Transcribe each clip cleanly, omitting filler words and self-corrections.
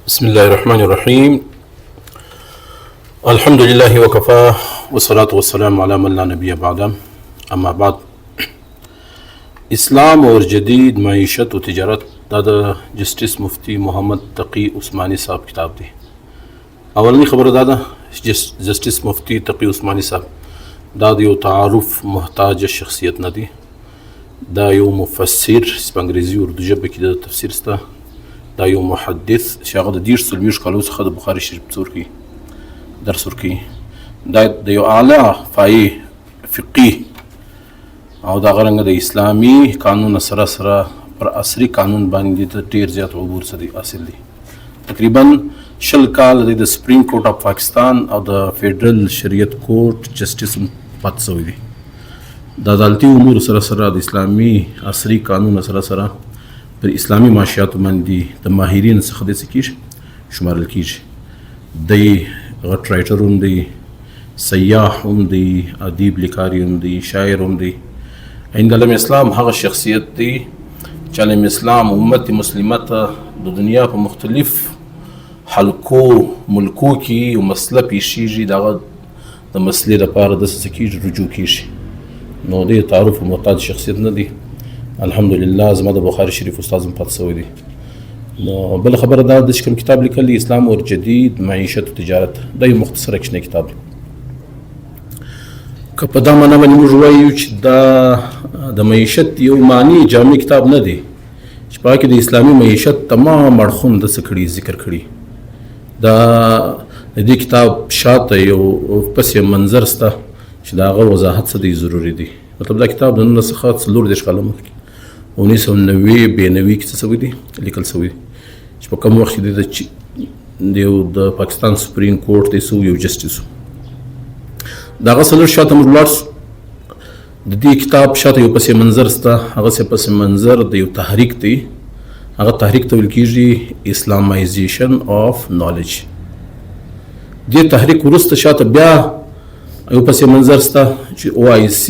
بسم الله الرحمن الرحيم. الحمد لله وكفى والصلاة والسلام على من لا نبي بعده. أما بعد، اسلام اور جدید معیشت و تجارت دا جسٹس مفتی محمد تقی عثمانی صاحب کتاب دی. اولنی خبر دا جسٹس مفتی تقی عثمانی صاحب دا یو تعارف محتاج شخصیت نه دی. دا یو مفسر په انګریزي اردو ژبه کې د تفسیر سته. دا یو محدث چې هغه د 130 کالو څخه د بخاري شریف درس ورکوي. دا د یو اعلی فایي فقی او دا غرنګ د اسلامي قانون سره پر عصري قانون باندې د ډیر زیات عبور سره حاصل دي. تقریبا 20 کال د سپریم کورټ اف پاکستان او د فیډرل شریعت کورټ جسټس پاتې شوی دي. د عدالتي امور سره د اسلامي عصري قانون سره پر اسلامي معاشیاتو باندې د ماهرین څخه د سکیش شمارل کیږي. د غټ رایټر هم دی، سیاح هم دی، ادیب لیکاری هم دی، شاعر هم دی. عند علم اسلام هغه شخصیت دی چې علم اسلام امت مسلمه ته د دنیا په مختلف حلقو ملکو کې یو مسله پیښیږي، دغه د مسلې لپاره د سکیج رجوع کیږي. نو د تعارف محتاج شخصیت نه دی. الحمدلله زما د بخاري شریف استاد هم پاتې شوی دی. نو بل خبره دا د کوم کتاب لیکلی اسلام اور جدید معیشت و تجارت، دا یو مختصر کښنی کتاب دی. که په دا معنا باندې موږ وایو چې دا د معیشت یو معنی جامع کتاب نه دی چې په هغه کې د اسلامي معیشت تمام اړخونه د څه کړي ذکر کړي. دا د دې کتاب شاته یو پس منظر سته چې د هغه وضاحت څه دی ضروري دی. مطلب دا کتاب د 1940 کال مخکې 1990 کې څه شوی دی لیکل شوی دی چې په کوم وخت کې د پاکستان سپریم کورټ د یو جسټس دغه څلور شاته موږ لاړ. د دې کتاب شاته یو پس منظر سته، هغه پس منظر د یو تحریک دی. هغه تحریک ته ویل کېږي اسلامایزیشن آف نالج. دې تحریک وروسته شاته بیا یو پس منظر سته چې OIC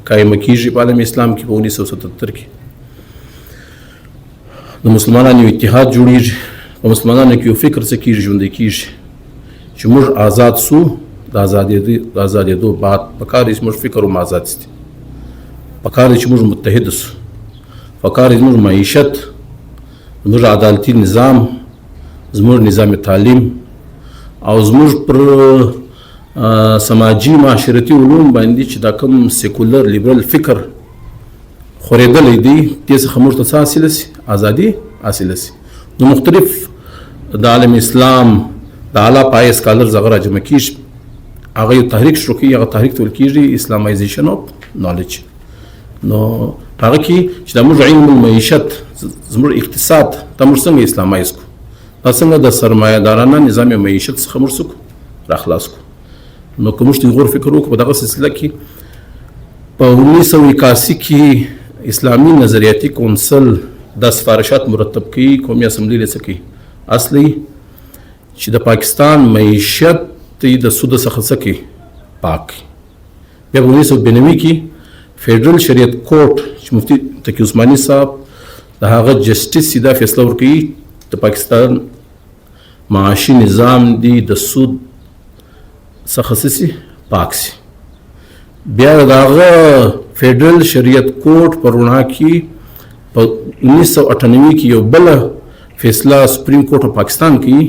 قائمه کیږي په عالم اسلام کې په 1977 کې. د مسلمانانو اتحاد جوړیږي، په مسلمانانو کې یو فکر څه کیږي ژوندی کیږي چې موږ آزاد سو. د آزادېدو بعد پکار دی چې موږ فکر هم آزاد سي، پکار دی چې موږ متحد سو، پکار دی زموږ معیشت، زموږ عدالتي نظام، زموږ نظام تعلیم او زموږ پر سماجی معاشرتي علوم باندې چې دا کوم سیکولر لیبرل فکر خورېدلی دی دې څخه موږ ته څه حاصله سي؟ ازادي حاصله سي. نو مختلف د عالم اسلام د اعلی پایې سکالرز هغه راجمع کېږي، هغه یو تحریک شروع کوي. هغه تحریک ته ویل کېږي اسلامایزیشن آف نالج. نو هغه کې چې دا موږ علم المعیشت زموږ اقتصاد دا موږ څنګه اسلامایز کړو، دا څنګه د سرمایه دارانه نظام معیشت څخه موږ څه راخلاص کړو. نو که موږ غور فکر وکړو په دغه سلسله کې په 1981 کې اسلامي نظریاتي کونسل دا سفارشات مرتب کوي، قومي اسمبلی له څه کوي اصلي چې د پاکستان معیشت د سود څخه څه کوي پاک. بیا په 1992 کې فیډرل شریعت کورټ چې مفتی تقی عثمانی صاحب د هغه جسټس دا فیصله ورکوي د پاکستان معاشي نظام دی د سود څخه څه پاک سي. بیا دغه فیډرل شریعت کورټ په رڼا کې په 1998 کې یو بل فیصله سپریم کورټ اف پاکستان کې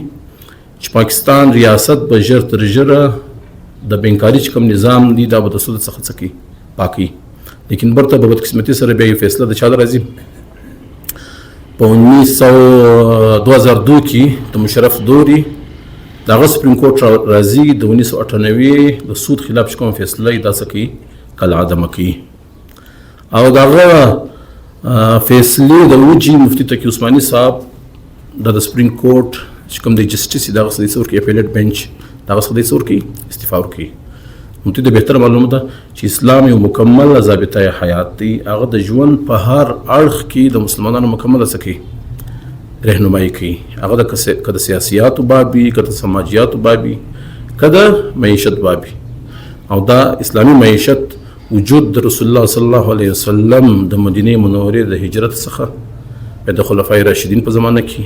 چې پاکستان ریاست به ژر تر ژره د بینکاري کوم نظام دی دا به د سود څخه څه کوي پاکي. لیکن برته په بدقسمتي سره بیا یو فیصله د چا راځي په 2002 کې د مشرف دوري دغه سپریم کورټ راځي د 1998 د سود خلاف کوم فیصله دا څه کوي کله عدم کوي. او دغه فیصله د وجي مفتی تقی عثمانی صاحب د سپریم کورټ چې کوم د جسټس دغه څه څور کې اپیلیټ بنچ دغه څه څور کې استعفا ورکړي. مفتی د بهتر معلومه ده چې اسلام یو مکمل ضابطه حیات دی. هغه د ژوند په هر اړخ کې د مسلمانانو مکمل څه کوي رهنمایي کوي. هغه د کده سیاسياتو بابي، کده سماجياتو بابي، کده معیشت بابي. او دا اسلامي معیشت وجود د رسول الله صلی الله علیه وسلم د مدینه منورې د هجرت څخه د خلفای راشدین په زمانه کې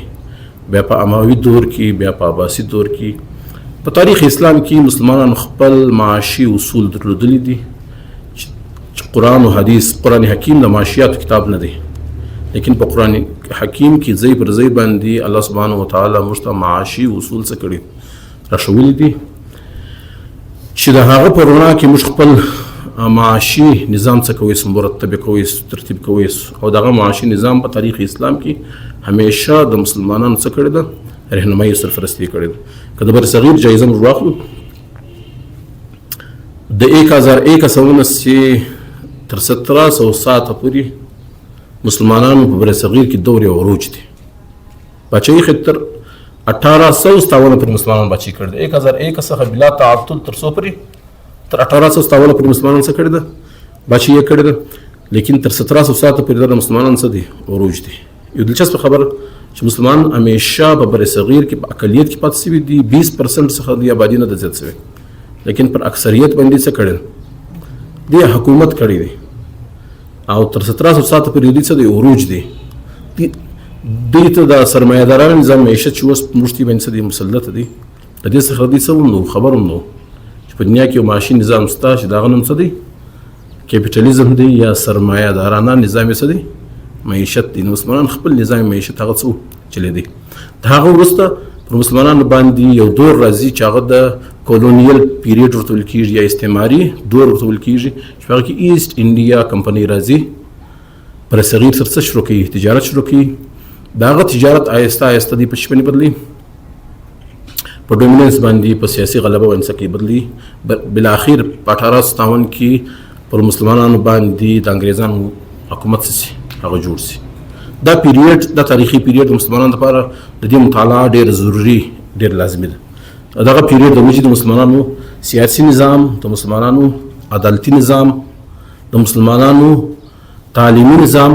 بیا په اموي دور کې، بیا په عباسي دور کې. په تاریخ اسلام کې مسلمانانو خپل معاشي اصول درلودلي دي چې قرآن او حدیث. قرآن حکیم د معاشیاتو کتاب نه دی، لیکن په قرآن حکیم کې ځای پر ځای باندې الله سبحانه وتعالی موږ ته معاشي اصول څه کړي راښولي دي چې د هغه په رڼا کې موږ خپل معاشي نظام څه کوي، مرتب کوي، ترتیب کوي. او دغه معاشي نظام په تاریخ اسلام کې همیشه د مسلمانانو څه کړی ده، رهنمایي او سرپرستي کړې ده. که د بر صغیر جایزه موږ واخلو د 1001 تر 1707 پورې مسلمانانو په بر صغیر کې دور عروج دي. بچي خطر 1857 پر مسلمانانو بچي کړ دي. 1001 څخه بلا تعطل تر 100 پورې تر 1857 پر مسلمانانو څه کړی ده، بچي یې کړی ده. لیکن تر 1707 پورې د مسلمانانو څه دي، عروج دي. یو دلچسپ خبر چې مسلمان همیشه په بر صغیر کې په اقلیت کې پاتې شوي دي، 20% څخه د آبادي نه د زیات شوي، لیکن پر اکثریت باندې څه کړی دی، حکومت کړی دی. او تر 1707 پورې د څه دی، عروج دی. دې ته د سرمایه‌دارانو نظام معیشت چې اوس مشتي باندې څه دی، مسلط دی. د دې څخه د څه نو خبروم نو چې په دنیا کې یو معاشي نظام شته چې دغه نوم څه دی، کیپیټالیزم دی یا سرمایه‌دارانه نظام څه دی، معیشت دی. نو مسلمانان خپل نظام معیشت هغه څه چلی دی. د هغه وروسته پر مسلمانانو باندې یو دور راځي چې هغه د کولونیل پیریډ ورته ویل کېږي یا استعماري دور ورته ویل کېږي، چې هغه کې ایسټ انډیا کمپنۍ راځي، پر صغیر سره څه شروع کوي، تجارت شروع کوي. د هغه تجارت آهسته آهسته دی په شي باندې بدلي، په ډومیننس باندې، په سیاسي غلبه باندې څه کوي بدلي. بالاخیر په 1857 کې پر مسلمانانو باندې د انګریزانو حکومت سي هغه جوړ سي. دا پیریډ، دا تاریخي پیریډ د مسلمانانو لپاره د دې مطالعه ډېر ضروري، ډېر لازمي ده. دغه پیریډ د وجود مسلمانانو سیاسي نظام، د مسلمانانو عدالتي نظام، د مسلمانانو تعلیمي نظام،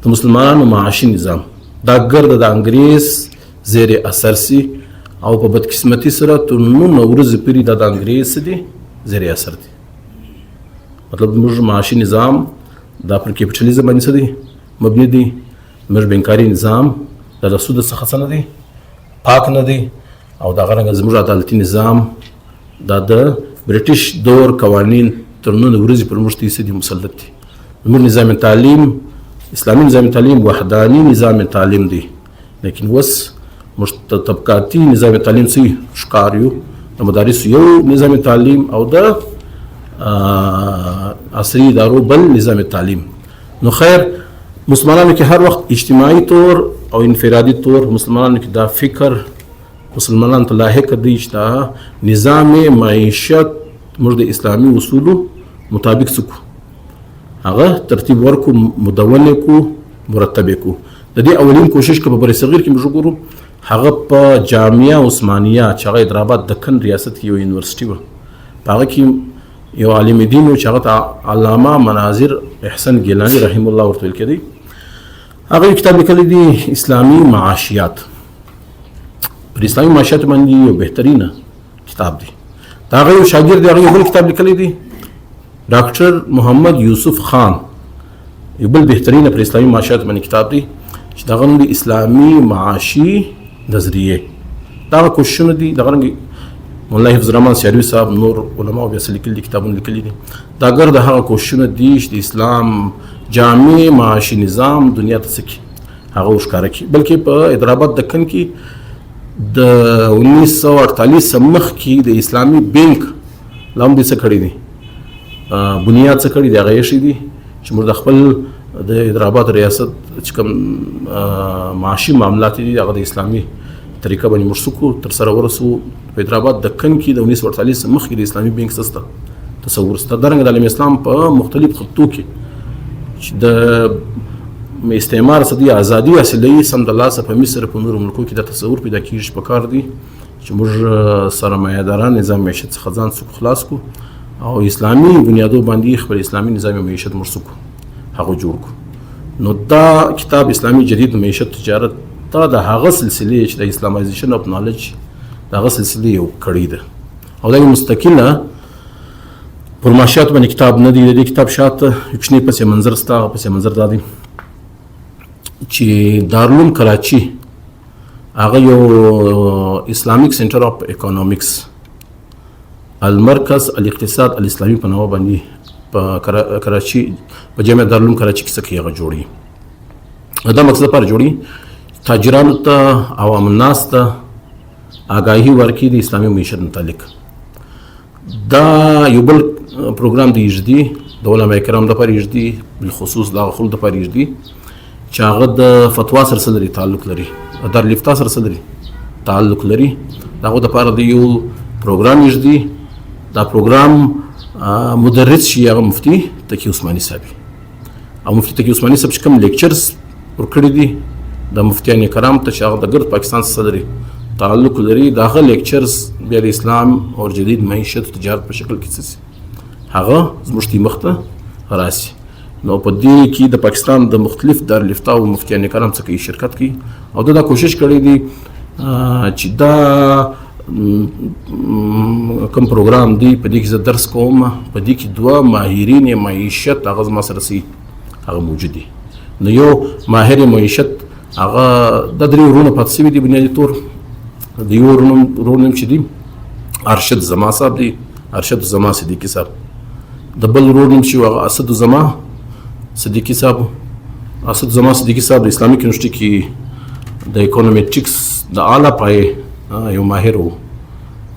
د مسلمانانو معاشي نظام دا ګرد د انګریز زیر اثر سي. او په بدقسمتي سره تر 9 ورځې پورې د انګریز دي زیر اثر دي. مطلب موږ معاشي نظام دا پر کیپیټالیزم باندې څه دی مبني دي. موږ بنکاري نظام د رسود څخه څه نه دی، پاک نه دی. او دا غرنګ زموږ عدالتي نظام دا د برټش دور قوانین تر 9 ورځې پر موږ ته دي مسلط دي. موږ نظام تعلیم، اسلامي نظام تعلیم وحداني نظام تعلیم دی، لیکن وس موږ طبقاتي نظام تعلیم سي ښکاریو. د مدارس یو نظام تعلیم او د عصري ادارو بل نظام تعلیم. نو خیر مسلمانانو کې هر وخت اجتماعي طور او انفرادي طور مسلمانانو کې دا فکر مسلمانانو ته لاحق دی چې دا نظام معیشت موږ د اسلامي اصولو مطابق سکو، هغه ترتیب ورکو، مدونه کو، مرتب کو. د دې اولین کوشش په بر صغیر کې موږ ګورو، هغه په جامعه عثمانیه چې هغه حیدرآباد دکن ریاست کې یو یونیورسيټي و، په هغه کې یو عالم دین چې هغه علامه مناظر احسن ګیلانی رحم الله ورته ویل کېدی. هغه کتاب لیکلی دی اسلامي معاشیات. پر اسلامي معاشیات باندې یو بهترینه کتاب دی. دا هغه یو شاګرد دی، هغه یو بل کتاب لیکلی دی ډاکټر محمد یوسف خان، یو بل بهترینه پر اسلامي معاشیات باندې کتاب دی چې دا غن دی اسلامي معاشي نظریه. دا کوششونه دي د غرنګ مولا حفظ الرحمن شریف صاحب نور علماء بیا لیکلي دي، کتابونه لیکلي دي. دا ګرد هغه کوششونه دي چې د اسلام جامع معاشي نظام دنیا ته سکی هغه وښکاره کړي. بلکې په حیدرآباد دکن کې د 1948 مخ کې د اسلامي بانک لام دې څه کړی دي، بنیاد څه کړی دی، هغه یې شي دي چې موږ د خپل د حیدرآباد ریاست چې کوم معاشي معاملات دي هغه د اسلامي طریقه باندې مرسوکو تر سره ورسو. په حیدرآباد دکن کې د 1948 مخ کې د اسلامي بانک سسته تصور سته. درنګ د عالم اسلام په مختلف خطو کې چې د استعمار صدی ازادي حاصلې سم د لاسه په مصر په نورو ملکو کې د تصور پیدا کیږي په کار دي چې موږ سرمایه‌داران نظام معیشت څخه ځان څخه خلاص کو او اسلامي بنیادو باندې خپل اسلامي نظام معیشت مرسوکو هغه جوړ کو. نو دا کتاب اسلامي جدید معیشت تجارت دا د هغه سلسله چې د اسلامایزیشن اف نالج دا هغه سلسله یو کړی ده او دا مستقله پر معاشیات باندې کتاب نه دی. د کتاب شاته یو پس منظر ستا پس منظر دادی چې دارالعلوم کراچي هغه یو اسلامیک سنټر اف اکونومکس المرکز الاقتصاد الاسلامي په نامه باندې په کراچي په جامعه دارالعلوم کراچي کې څخه یې جوړي. دا مقصد پر جوړي تاجرانو ته عوام الناس ته آگاهي ورکړي د اسلامي معیشت متعلق. دا یو بل پروګرام دی جدي د علماء کرام د لپاره جدي بالخصوص د خلکو د لپاره جدي چې هغه د فتوا سره لري تعلق لري دارالافتا سره لري تعلق لري. دغه د لپاره د یو پروګرام جدي. دا پروګرام مدرس شي هغه مفتي تقي عثماني صاحب او مفتي تقي عثماني صاحب چې کوم لیکچرز ورکړي دي د مفتیان کرام ته چې هغه د ګرد پاکستان سره لري تعلق لري. دغه لیکچرز بیا د اسلام او جدید معیشت او تجارت په شکل کې څه هغه زموږ مخ ته راسي. نو په دې کې د پاکستان د مختلف دارالافتا او مفتیان کرام څخه شرکت کوي او دا کوشش کړی دي چې دا کوم پروګرام دی په دې کې زه درس کوم په دې کې دوه ماهرین معیشت هغه زما سره سي هغه موجود دي. نو یو ماهر معیشت هغه د درې ورونو پاتې شوي دي بنیادي طور. د یو ورونو چې دي ارشد زما صاحب دی ارشد زما صدیقي صاحب. د بل ورور نوم چې هغه اسد زما صدیقي صاحب. اسد زما صدیقي صاحب د اسلامي یونیورسيټي کې د اکونومیټکس د اعلی پای یو ماهر و.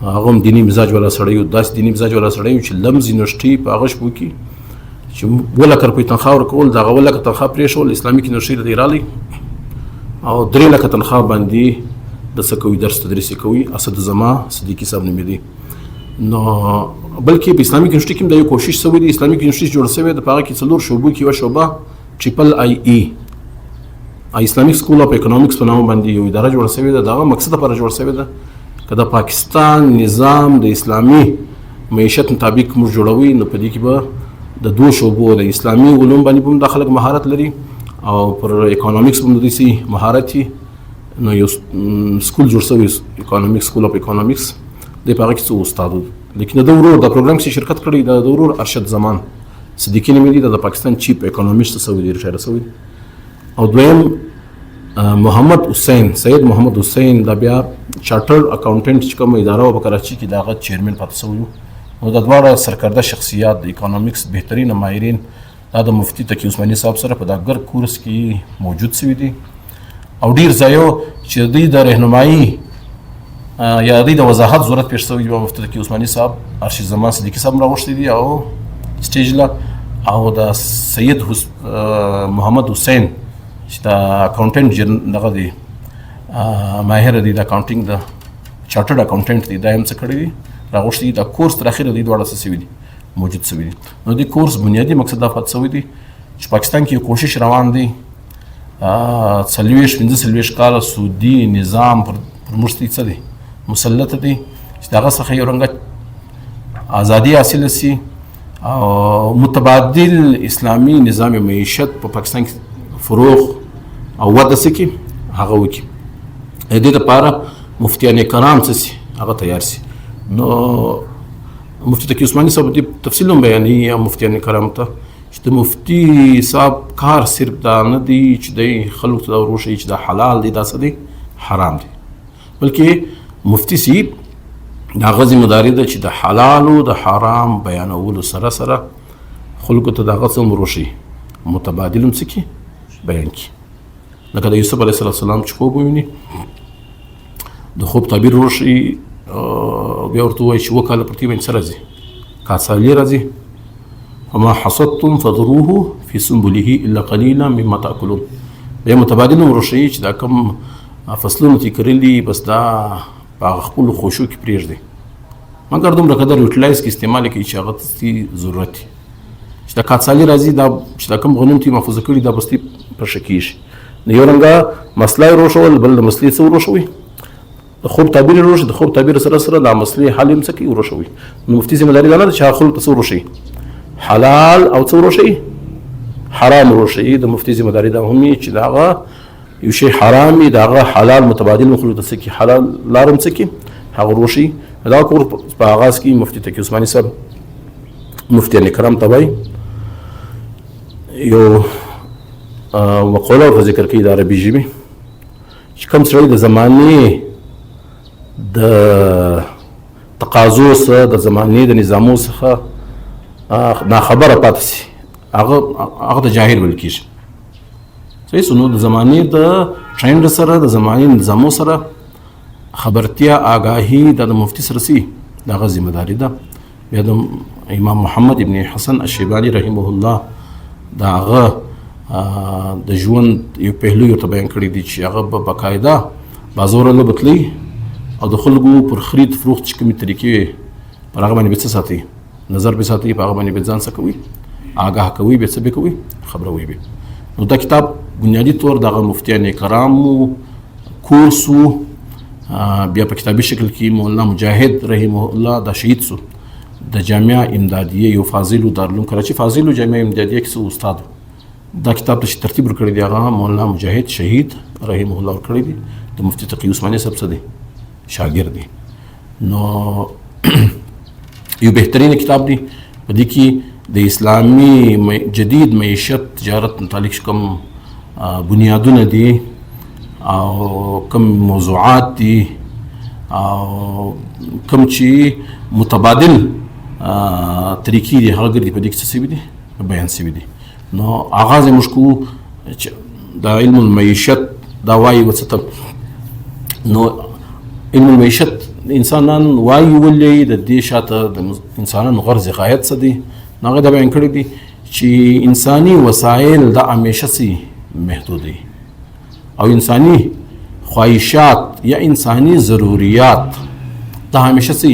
هغه هم دیني مزاج والا سړی و داسې دیني مزاج والا سړی و چې لمز یونیورسيټي په هغه شپو کې چې 2 لکه روپۍ تنخواه ورکول د هغه 2 لکه تنخواه پرېښول اسلامي یونیورسيټي ته راغلی او 3 لکه تنخواه باندې د څه کوي درس تدریس کوي. اسد زما صدیقي صاحب نوم دی. نو بلکې په اسلامي یونیورسيټي کې د یو کوشش شوی دی. اسلامي یونیورسيټي جوړ شوی د هغه کې 4 شعبو کې یو شعبه IIE اسلامک سکول اف اکونومکس په نامه باندې یو اداره جوړه شوې ده. دغه مقصد لپاره جوړه شوې ده که د پاکستان نظام د اسلامي معیشت مطابق موږ جوړوي نو په دې کې به د 2 شعبو د اسلامي علوم باندې هم د خلک مهارت لري او پر اکونومکس هم د دې مهارت وي. نو یو سکول جوړ شوی اکونومکس سکول اف اکونومکس د په هغه کې څو استاد لیکن د ورور د پروګرام کې شرکت کړی د ورور ارشد زمان صدیقي نوم دی د پاکستان چیف اکونومیست سعودي ریټایر شوی. او دویم محمد حسین سید محمد حسین دا بیا چارټرډ اکاونټنټ چې کوم اداره و په کراچي کې دغه چیرمن پاتې شوی. نو د دواړه سرکرده شخصیات د اکونومکس بهترین ماهرین دا د مفتي تقي عثماني صاحب سره په دغه کورس کې موجود شوي دي او ډیر ځایو چې دوی د رهنمایي یا دوی د وضاحت ضرورت پیښ شوی دی. مفتي تقي عثماني صاحب ارشد زمان صدیقي صاحب راوښتي دي او سټیج لا او د سید محمد حسین چې د اکاونټنټ دغه دی ماهر دی د اکاونټینګ د چارټرډ اکاونټنټ دی دا هم څه کړی دي راغوښتي دي. د کورس تر اخره دی دواړه څه شوي دي موجود شوي دي. نو د کورس بنیادي مقصد دا پاتې شوی دی چې پاکستان کې یو کوشش روان دی 45 کاله سعودي نظام پر موږ څه دی مسلط دی چې دغه څخه یو رنګه ازادي حاصله شي او متبادل اسلامي نظام معیشت په پاکستان کې فروغ او وده سکی هغه وکي. دې لپاره مفتیان کرام څه سي هغه تیار سي. نو مفتي تقي عثماني صاحب دې تفصیل بیانوي یا مفتیان کرام ته چې د مفتي صاحب کار صرف دا نه دی چې د خلکو ته وروښيي چې دا حلال دی دا څه دی حرام دی بلکې مفتي سي دا غزي مداري ده چې د حلال او د حرام بیانولو سره سره خلکو ته دا غوښم وروښيي متبادل هم سکی بیان کی. لکه د یوسف علیه السلام چې خوب وویني د خوب تعبیر وروښيي بیا ورته وایي چې وکاله پر دې باندې څه راځي کاڅالي راځي وما حصدتم فذروه في سنبله الا قليلا مما تاكلون. بیا متبادل وروښيي چې دا کوم فصلونه چې کرلي بس دا په خپل خوشو کې پرېږدي مګر دومره قدر یوټیلایز کې استعمال کوي چې هغه ته ضرورت چې دا کاڅالي راځي دا چې دا کوم غنوم تی محفوظ کړي دا بس پر شکیش نه یو رنګه مسله وروښول بل د مسلې څه وروښوي د خوب تعبیر وروښي د خوب تعبیر سره سره د مسلې حل هم څه کوي وروښوي. نو مفتي ذمہ داري دا نه چې خپل څه وروښي حلال او څه وروښي حرام وروښي. د مفتي ذمہ داري دا هم چې دا یو شی حرامي دا حلال متبادل مخلوق د څه کې حلال لارم څه کې هغه وروښي. دا کور په آغاز کې مفتي تقي عثماني صاحب مفتیان کرام ته وایي یو وقوله ورته ذکر کوي د عربي ژبې چې کوم سړی د زمانې د تقاضو څخه د زمانې د نظامو څخه ناخبره پاتې شي هغه د جاهل ویل کېږي. صحیح. نو د زمانې د ټرینډ سره د زمانې نظامو سره خبرتیا آگاهي د مفتي سره سي دغه ذمہ داري ده. بیا د امام محمد ابن حسن الشیبانی رحمه الله د هغه د ژوند یو پهلو ورته بیان کړی دی چې هغه به باقاعده بازار له بتلی او د خلکو پر خرید فروخت چې کومې طریقې پر هغه باندې به څه ساتي، نظر به ساتي، په هغه باندې به ځان څه کوي، آگاه کوي، به څه به کوي، خبروي به. نو دا کتاب بنیادی طور دغه مفتیان کرامو کورس و. بیا په کتابي شکل کې مولانا مجاهد رحمه الله دا شهید سو د جامعه امدادیه یو فاضل دارالعلوم کراچي فاضل جامعه امدادیه کې سو استاد. دا کتاب ته ترتیب ورکړی دی هغه مولانا مجاهد شهید رحمه الله ورکړی دی د مفتی تقی عثماني صاحب څخه دی شاګرد دی. نو یو بهترین کتاب دی په دې کې د اسلامي جدید معیشت تجارت متعلق کوم بنیادونه دي او کوم موضوعات دي او کوم چې متبادل طریقې دي هغه ګرځي په دې کې څه سوي دي بیان سوي دي. نو آغاز موږ کوو د علم المعیشت دا وایي وڅه. نو علم المعیشت انسانان وایي ولې د دې شاته د انسانانو غرض غایت څه دي. نو هغه دا بیان کړی دي چې انساني وسایل د همیشه سي محدود دي او انساني خواهشات یا انساني ضروریات د همیشه سي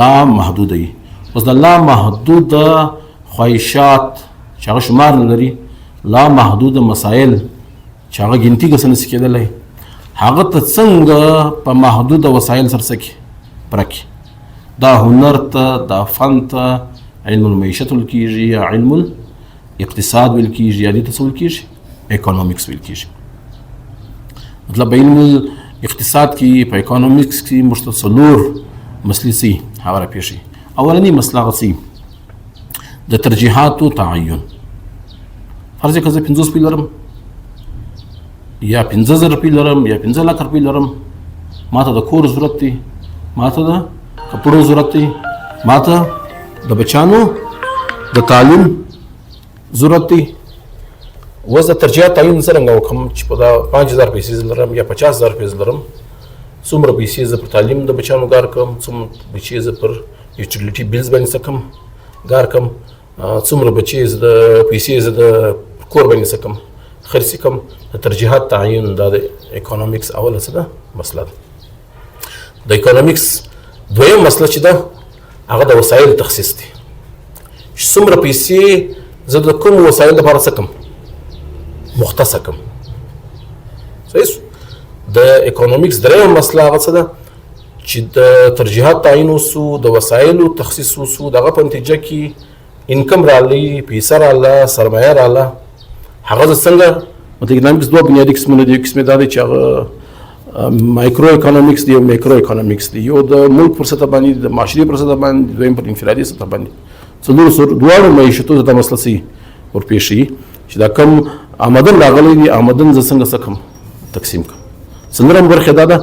لا محدود دي. اوس د لا محدود خواهشات چې هغه شمار نه لري، لا محدود مسایل چې هغه ګنتي ګسنه نشي کېدلی، هغه ته څنګه په محدود وسایل سره سکي پرکي. دا هنر ته، دا فن ته علم المعیشت ویل کېږي یا علم الاقتصاد ویل کېږي یا دې ته څه ویل کېږي؟ اکونومیکس ویل کېږي. مطلب علم الاقتصاد کې په اکونومیکس کې موږ ته څلور مسلې سي هغه راپېښي. اولنۍ مسله هغه سي د ترجیحاتو تعین. فرض کړه زه 50 روپۍ لرم یا 50,000 روپۍ لرم یا 5 لک روپۍ لرم، ماته د کور ضرورت دی، ماته د کپړو ضرورت دی، ماته د بچانو د تعلیم ضرورت دی. اوس د ترجیحات تعین څرنګه وکړم چې په دا 5,000 پیسې لرم یا 50,000 پیسې لرم، څومره پیسې زه پر تعلیم د بچانو کار کوم، څومره پیسې زه پر یوټیلیټي بیلز باندې څه کوم کار کوم، څومره پیسې زه د کور باندې څه کوم خرڅ کوم. د ترجیحات تعین دا د اکونومیکس اوله څه ده مسله ده. د اکونومیکس دویم مسله چې ده هغه د وسایل تخصیص دی. څومره پیسې زه د کوم وسایل لپاره څه کوم مختصه کوم. صحیح. د اکونومیکس دریم مسله هغه څه ده چې د ترجیحات تعین وسو، د وسایلو تخصیص وسو، دغه په نتیجه کې انکم رالی، پیسه راله، سرمایه راله. هغه څنګه د اکونومیکس دوه بنیادي قسمونه دي. قسم دا دی چې هغه مایکرو اکونومیکس دی او میکرو اکونومیکس دی. یو د ملک پر سطح باندې، د معاشري پر سطح باندې، دویم پر انفرادي سطح باندې. دواړو معیشتو ته دا مسله سي ورپېښي چې دا کم آمدن راغلی دی، آمدن زه څنګه څه کوم تقسیم کوم. څلورم برخه دا ده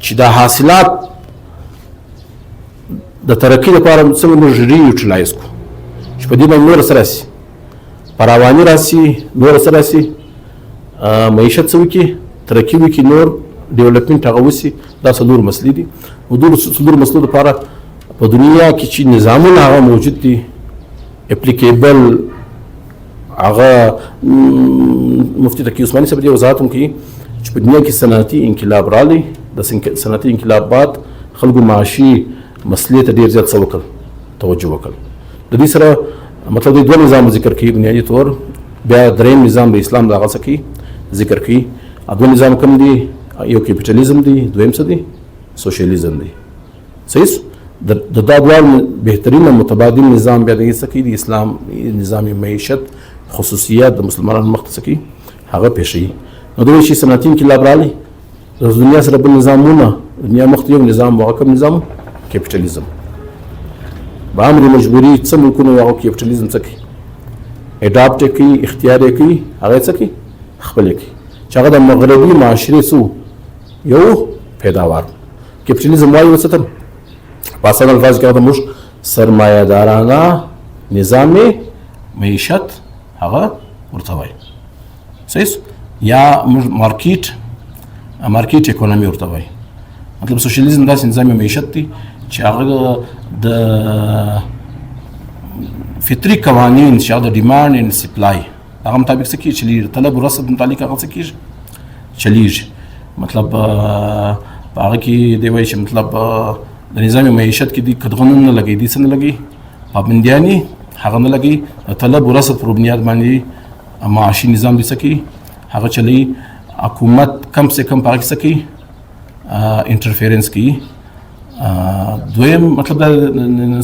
چې دا حاصلات د ترقۍ لپاره څنګه موږ ریوټیلایز کړو چې په دې باندې نور څه راسي، فراواني راسي، نور څه راسي، معیشت څه وکړي، ترقي وکړي، نور ډیولپمنټ هغه وسي. دا څلور مسلې دي. او دغو څلورو مسلو لپاره په دنیا کې چې نظامونه هغه موجود دي اپلیکیبل، هغه مفتي تقي عثماني صاحب دې وضاحت هم کوي چې په دنیا کې صنعتي انقلاب رالی. د صنعتي انقلاب بعد خلکو معاشي مسلې ته ډېر زیات څه وکړ، توجه وکړ. د دې سره مطلب د دوه نظام ذکر کوي بنیادي طور. بیا دریم نظام د اسلام دغه څه کوي ذکر کوي. دوه نظام کوم دي؟ یو کیپیټالیزم دی، دویم څه دی؟ سوشلیزم دی. صحیح. د دا دوه بهترین متبادل نظام بیا د څه کوي د اسلام نظامي معیشت خصوصیات د مسلمانانو مخ ته څه کوي هغه پېښوي. نو دوی چې صنعتي انقلاب رالی د دنیا سره بل نظامونه، دنیا مخ ته یو نظام هغه کوم نظام؟ کیپیټالیزم. به امر مجبوري څه ملکونه هغه کیپیټالیزم څه کوي اډاپټ کوي، اختیار کوي، هغه څه کوي خپل کوي چې هغه د مغربي معاشرې څو یو پیداوار. کیپټالیزم وایي وسته په اسانه الفاظ کې د موږ سرمایه دارانه نظام معیشت هغه ورته وایي. صحیح یا موږ مارکیټ اکونومي ورته وایي. مطلب سوشلیزم داسې نظام معیشت دی چې هغه د فطري قوانین چې د ډیمانډ اینډ سپلای هغه مطابق څه کیږي، چلیږي. طلب او رسد متعلق هغه څه کیږي، چلیږي. مطلب هغه کې دی وایي چې مطلب د نظام معیشت کې دی قدغنونه نه لګي، دي څه نه لګي، پابندیانی هغه نه لګي. طلب او رسد پر بنیاد باندې معاشي نظام دي څه کوي، هغه چلی. حکومت کم سے کم پاره کې څه کوي، انټرفیرنس کوي. دویم مطلب د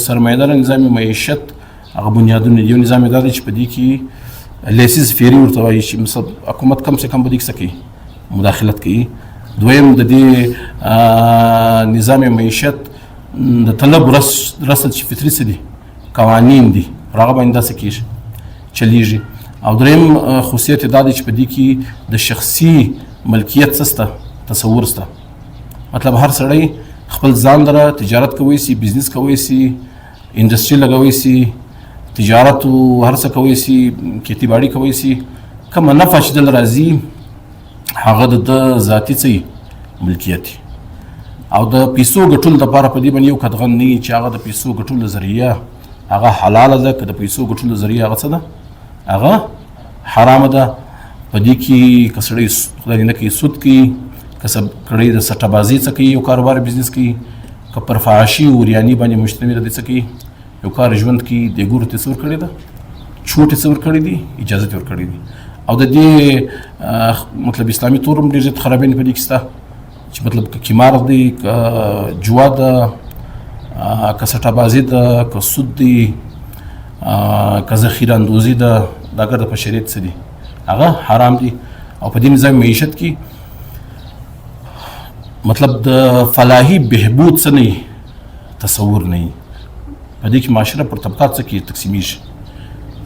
سرمایه‌دار نظام معیشت هغه بنیادونه یو نظام دا دی چې په دې کې لیسیز فیری ورته وایي چې مثلا حکومت کم سے کم په دې کې څه کوي، مداخلت کوي. دویم د دې نظام معیشت د طلب رسد چې فطري څه دي، قوانین دي، هغه باندې داسې کېږي، چلیږي. او دریم خصوصیت دا دی چې په دې کې د شخصي ملکیت څه تصور شته. مطلب هر سړی خپل ځان لره تجارت کوي سي، بزنس کوي سي، انډستری لګوي سي، تجارت او هر څه کوي سي، کھیتی باړي کوي سي. کوم نفع چې دل راځي هغه د ذاتي څه ملکیت. او د پیسو ګټل د لپاره په دې باندې یو قدغن نه چې هغه د پیسو ګټل ذریعہ هغه حلاله ده، که د پیسو ګټل ذریعہ هغه څه ده، هغه حرام ده. په دې کې کسړی خدای نه کوي سود کوي، کسب کړي د سټابازي څه کوي، یو کاروبار بزنس کوي، که پر فحاشي او ریاني باندې مشتمل دي څه کوي، یو کار ژوند کې د ګور تصور کړی ده، چوټ تصور کړی دي، اجازه ور کړی دي. او د دې مطلب اسلامي تورم ډېر زیات خرابین په دې کې شته چې مطلب که قمار دی، که جوا ده، که سټابازي ده، که سود دی، که ذخیره اندوزي ده، دا ګرد په شریعت څه دي، هغه حرام دي. او په دې نظام معیشت کې مطلب د فلاحي بهبود څه نه تصور نه. په دې کې معاشره پر طبقات څه کې تقسیمیږي.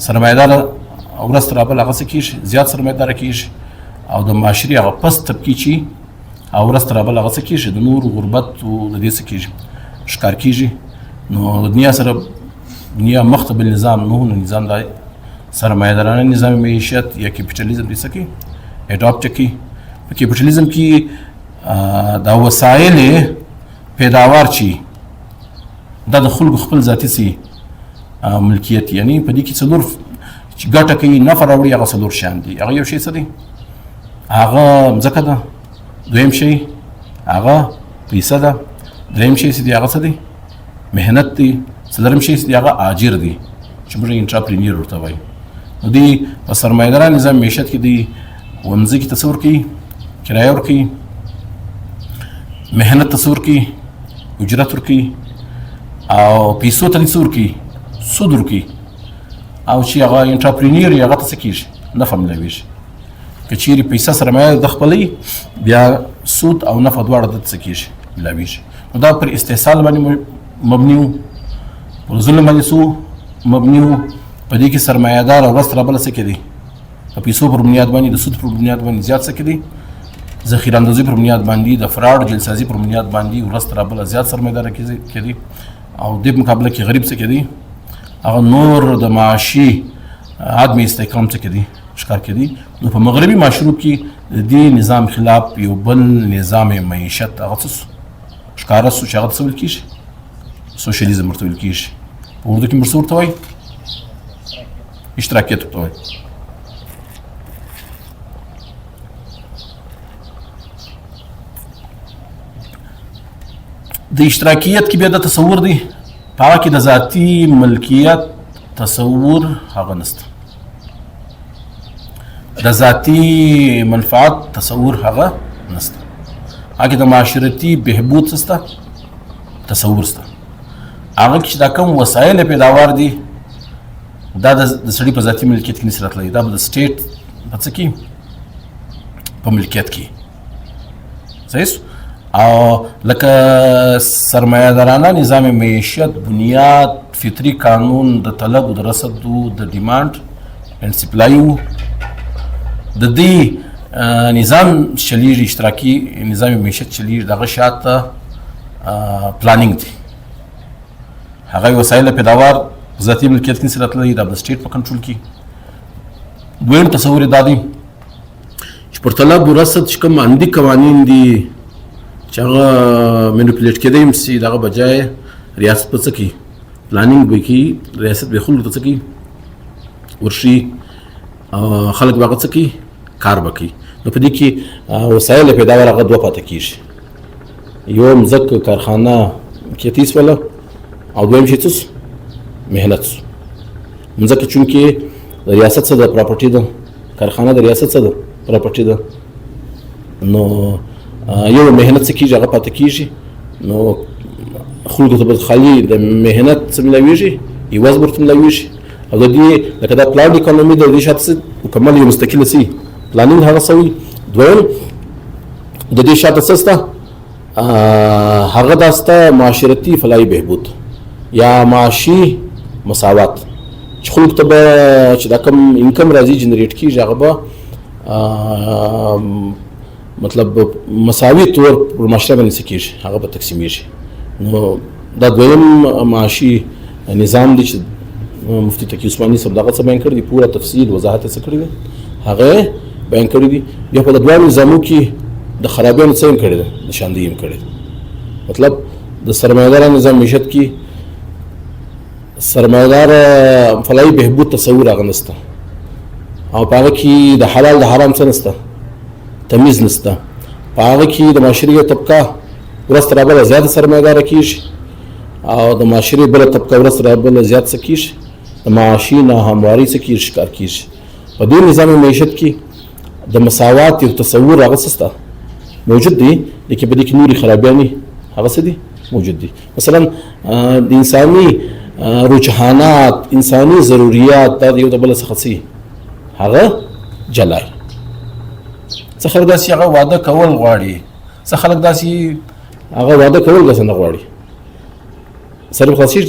سرمایه‌دار ورځ تر بله هغه څه کېږي، زیات سرمایه‌دار کېږي. او د معاشرې هغه پس طبقې چې او ورځ تر بله هغه څه کېږي، د نور غربت او د دې څه کېږي، ښکار کېږي. نو د دنیا سره دنیا مخ ته بل نظام نو نظام دا سرمایه‌دارانه نظام معیشت یا کیپټالیزم دې څه کوي، اډاپټ کوي. په کیپټالیزم کې دا وسایل پیداوار چی دا د خلکو خپل ذاتي سي ملکیت، یعنی په دې کې څلور چې ګټه کوي، نفع راوړي، هغه څلور شیان دي. هغه یو شی څه دی، هغه ځمکه ده. دویم شی هغه پیسه ده. دریم شی څه دی، هغه څه دی، مهنت دی. څلورم شی څه دی، هغه اجر دی چې موږ انټرپرینیر ورته وایو. نو دوی په سرمایه‌دار نظام معیشت کې دی ومځکې تصور کوي، کرایه ورکوي، مهنت تصور کوي، اجرت ورکوي، او پیسو ته تصور کوي، سود ورکوي. او چې هغه انټرپرینیر هغه ته څه کېږي، نفع ملاویږي. که چیرې پیسه سرمایه د خپلې، بیا سود او نفع دواړه دلته څه کېږي، ملاویږي. نو دا پر استحصال باندې مبني و، پر ظلم باندې څه مبني و. په دې کې سرمایه‌دار ورځ تر بله څه کوي، د پیسو پر بنیاد باندې، د سود پر بنیاد باندې زیات څه کوي، ذخیره اندوزي پر بنیاد باندې، د فراډ جلسازي پر بنیاد باندې ورځ تر بله زیات سرمایه‌دار کوي. او د مقابله کې غریب څه کوي، هغه نور د معاشي عدم استحکام څه کوي، ښکار کوي. نو په مغربي معاشرو کې د دې نظام خلاف یو بل نظام معیشت هغه څه ښکاره سو چې هغه څه ویل کېږي، سوشلیزم ورته ویل کېږي. په اردو کې مرسته ورته وایي، اشتراکیت ورته وایي. د اشتراکیت کې بیا د تصور دی، په هغه کې د ذاتي ملکیت تصور هغه نشته، د ذاتي منفعت تصور هغه نشته، هغه کې د معاشرتي بهبود شته تصور شته. هغه کې چې دا کوم وسایل پیداوار دي دا د سړي په ذاتي ملکیت کې نشي راتلی، دا به د سټیټ په څه کې، په ملکیت کې. صحیح. او لکه سرمایه‌دارانه نظام معیشت بنیاد فطري قانون د طلب او د رسد د ډیمانډ اینډ سپلای، د دې نظام چلیږي اشتراکي نظام معیشت چلیږي دغه شاته پلانینګ دی هغه وسایل پیداوار ذاتي ملکیت کې سره تللی د سټیټ په کنټرول کې دویم تصور دا دی چې پر طلب ورثت چې کوم عندي قوانین دي چې هغه مینیپولیټ کېدای شي دغه بجای ریاست په څه کې پلانینګ به کې ریاست به خلکو ته څه کې ورشي خلک به هغه څه کې کار به کوي نو په دې کې وسایل پیداوار هغه دوه پاتې کېږي یو مځکه کارخانه کیتیس ولا او دویم شي څه مهنت مځکه چونکې د ریاست څخه د پراپرټي ده کارخانه د ریاست څخه د پراپرټي ده نو یو مهنت څخه کېږي هغه پاتې کېږي نو خلکو ته به خالي د مهنت څه ملاویږي یوازې ورته ملاویږي او د دې لکه دا پلان اکانومي د دې شاته مکمل یو مستقله سي پلانینګ هغه سوي دویم د دې شاته سسته هغه داسته معاشرتي فلاحي بهبود یا معاشي مساوات چې خلکو ته به چې دا کم انکم راځي جنریټ کېږي هغه به مطلب مساوي طور پر معاشره باندې څه کېږي هغه به تقسیمېږي نو دا دویم معاشي نظام دی چې مفتي تقي عثماني صاحب دغه څه بیان کړی دی پوره تفصیل وضاحت څه کړی دی هغه بیان کړی دی بیا په دوه نظامو کې د خرابیانو څه کړی دی د شاندې هم کړی مطلب د سرمایه‌دار نظام معیشت کې سرمایه‌دار فلاحي بهبود تصور هغه نسته او په هغه کې د حلال د حرام څه نسته تمیز نسته په هغه کې د معاشري طبقه ورځ تر بله زیاته سرمایه‌داره کېږي او د معاشري بله طبقه ورځ تر بله زیات څه کېږي د معاشي ناهموارۍ څه کېږي ښکار کېږي په دې نظام معیشت کې د مساوات یو تصور هغه څه شته موجود دی لیکن په دې کې نورې خرابیانې هغه څه دي موجود دي مثلا د انساني رجحانات انساني ضروريات دا یو د بل څخه څه هغه جلای څه خلک داسې هغه واده کول غواړي څه خلک داسې هغه واده کول داسې نه غواړي سره خاصیت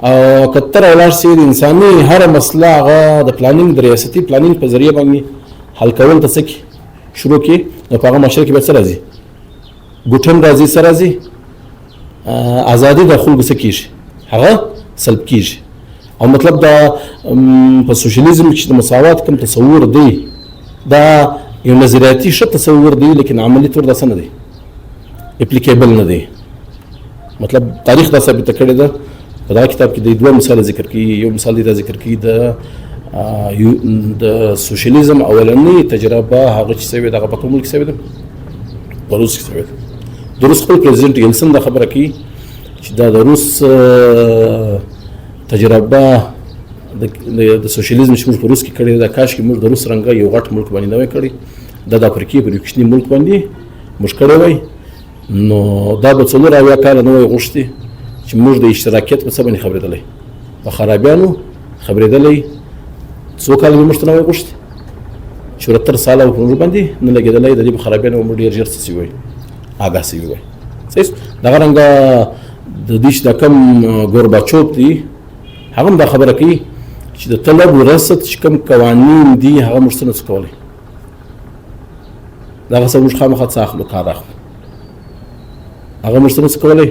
او کتر ولاړ سي د انساني هر مسله هغه د پلانینګ د ریاستي پلانینګ په ذریعہ باندې حل کول ته څه شروع کی نو په هغه مشر کې به څه راځي ګوټن راځي سره راځي ازادي د خلکو څه کیږي هغه سلب کیږي او مطلب دا په سوشلیزم کې د مساوات کوم تصور دی دا یو نظریاتي ش تصور دی لیکن عملی تور دا څه نه دی اپلیکیبل نه دی مطلب تاریخ دا ثابت کړی ده په دا کتاب کې د دوه مثال ذکر کړي یو مثال دا ذکر کړي د سوشلیزم اولنۍ تجربه هغه چې سوي دغه په کوم ملک سوي ده په روس کې سوي ده د روس خپل پرزیدنت یلسن دا خبره کوي چې دا د روس تجربه د سوشلیزم چې موږ په روس کې کړې ده کاش کې موږ د روس رنګه یو غټ ملک باندې نه وای کړی دا د افریقې په یو کوچني ملک باندې موږ کړی وای نو دا به څلور اویا کاله نه وای غوښتي چې موږ د اشتراکیت په څه باندې خبرېدلی په خرابیانو خبرېدلی څو کاله موږ ته نه وای غوښتي چې 70 ساله په موږ باندې نه لګېدلی د دې په خرابیانو موږ ډېر ژر څه وای آګاه سوي وای صحیح دغه رنګه د دې چې د کوم ګورباچوف دی هغه دا خبره کوي چې د طلب ورثت چې کوم قوانین دي هغه موږ څه نشو کولی دغه څه موږ خامخا څه اخلو کار اخلو هغه موږ څه نشو کولی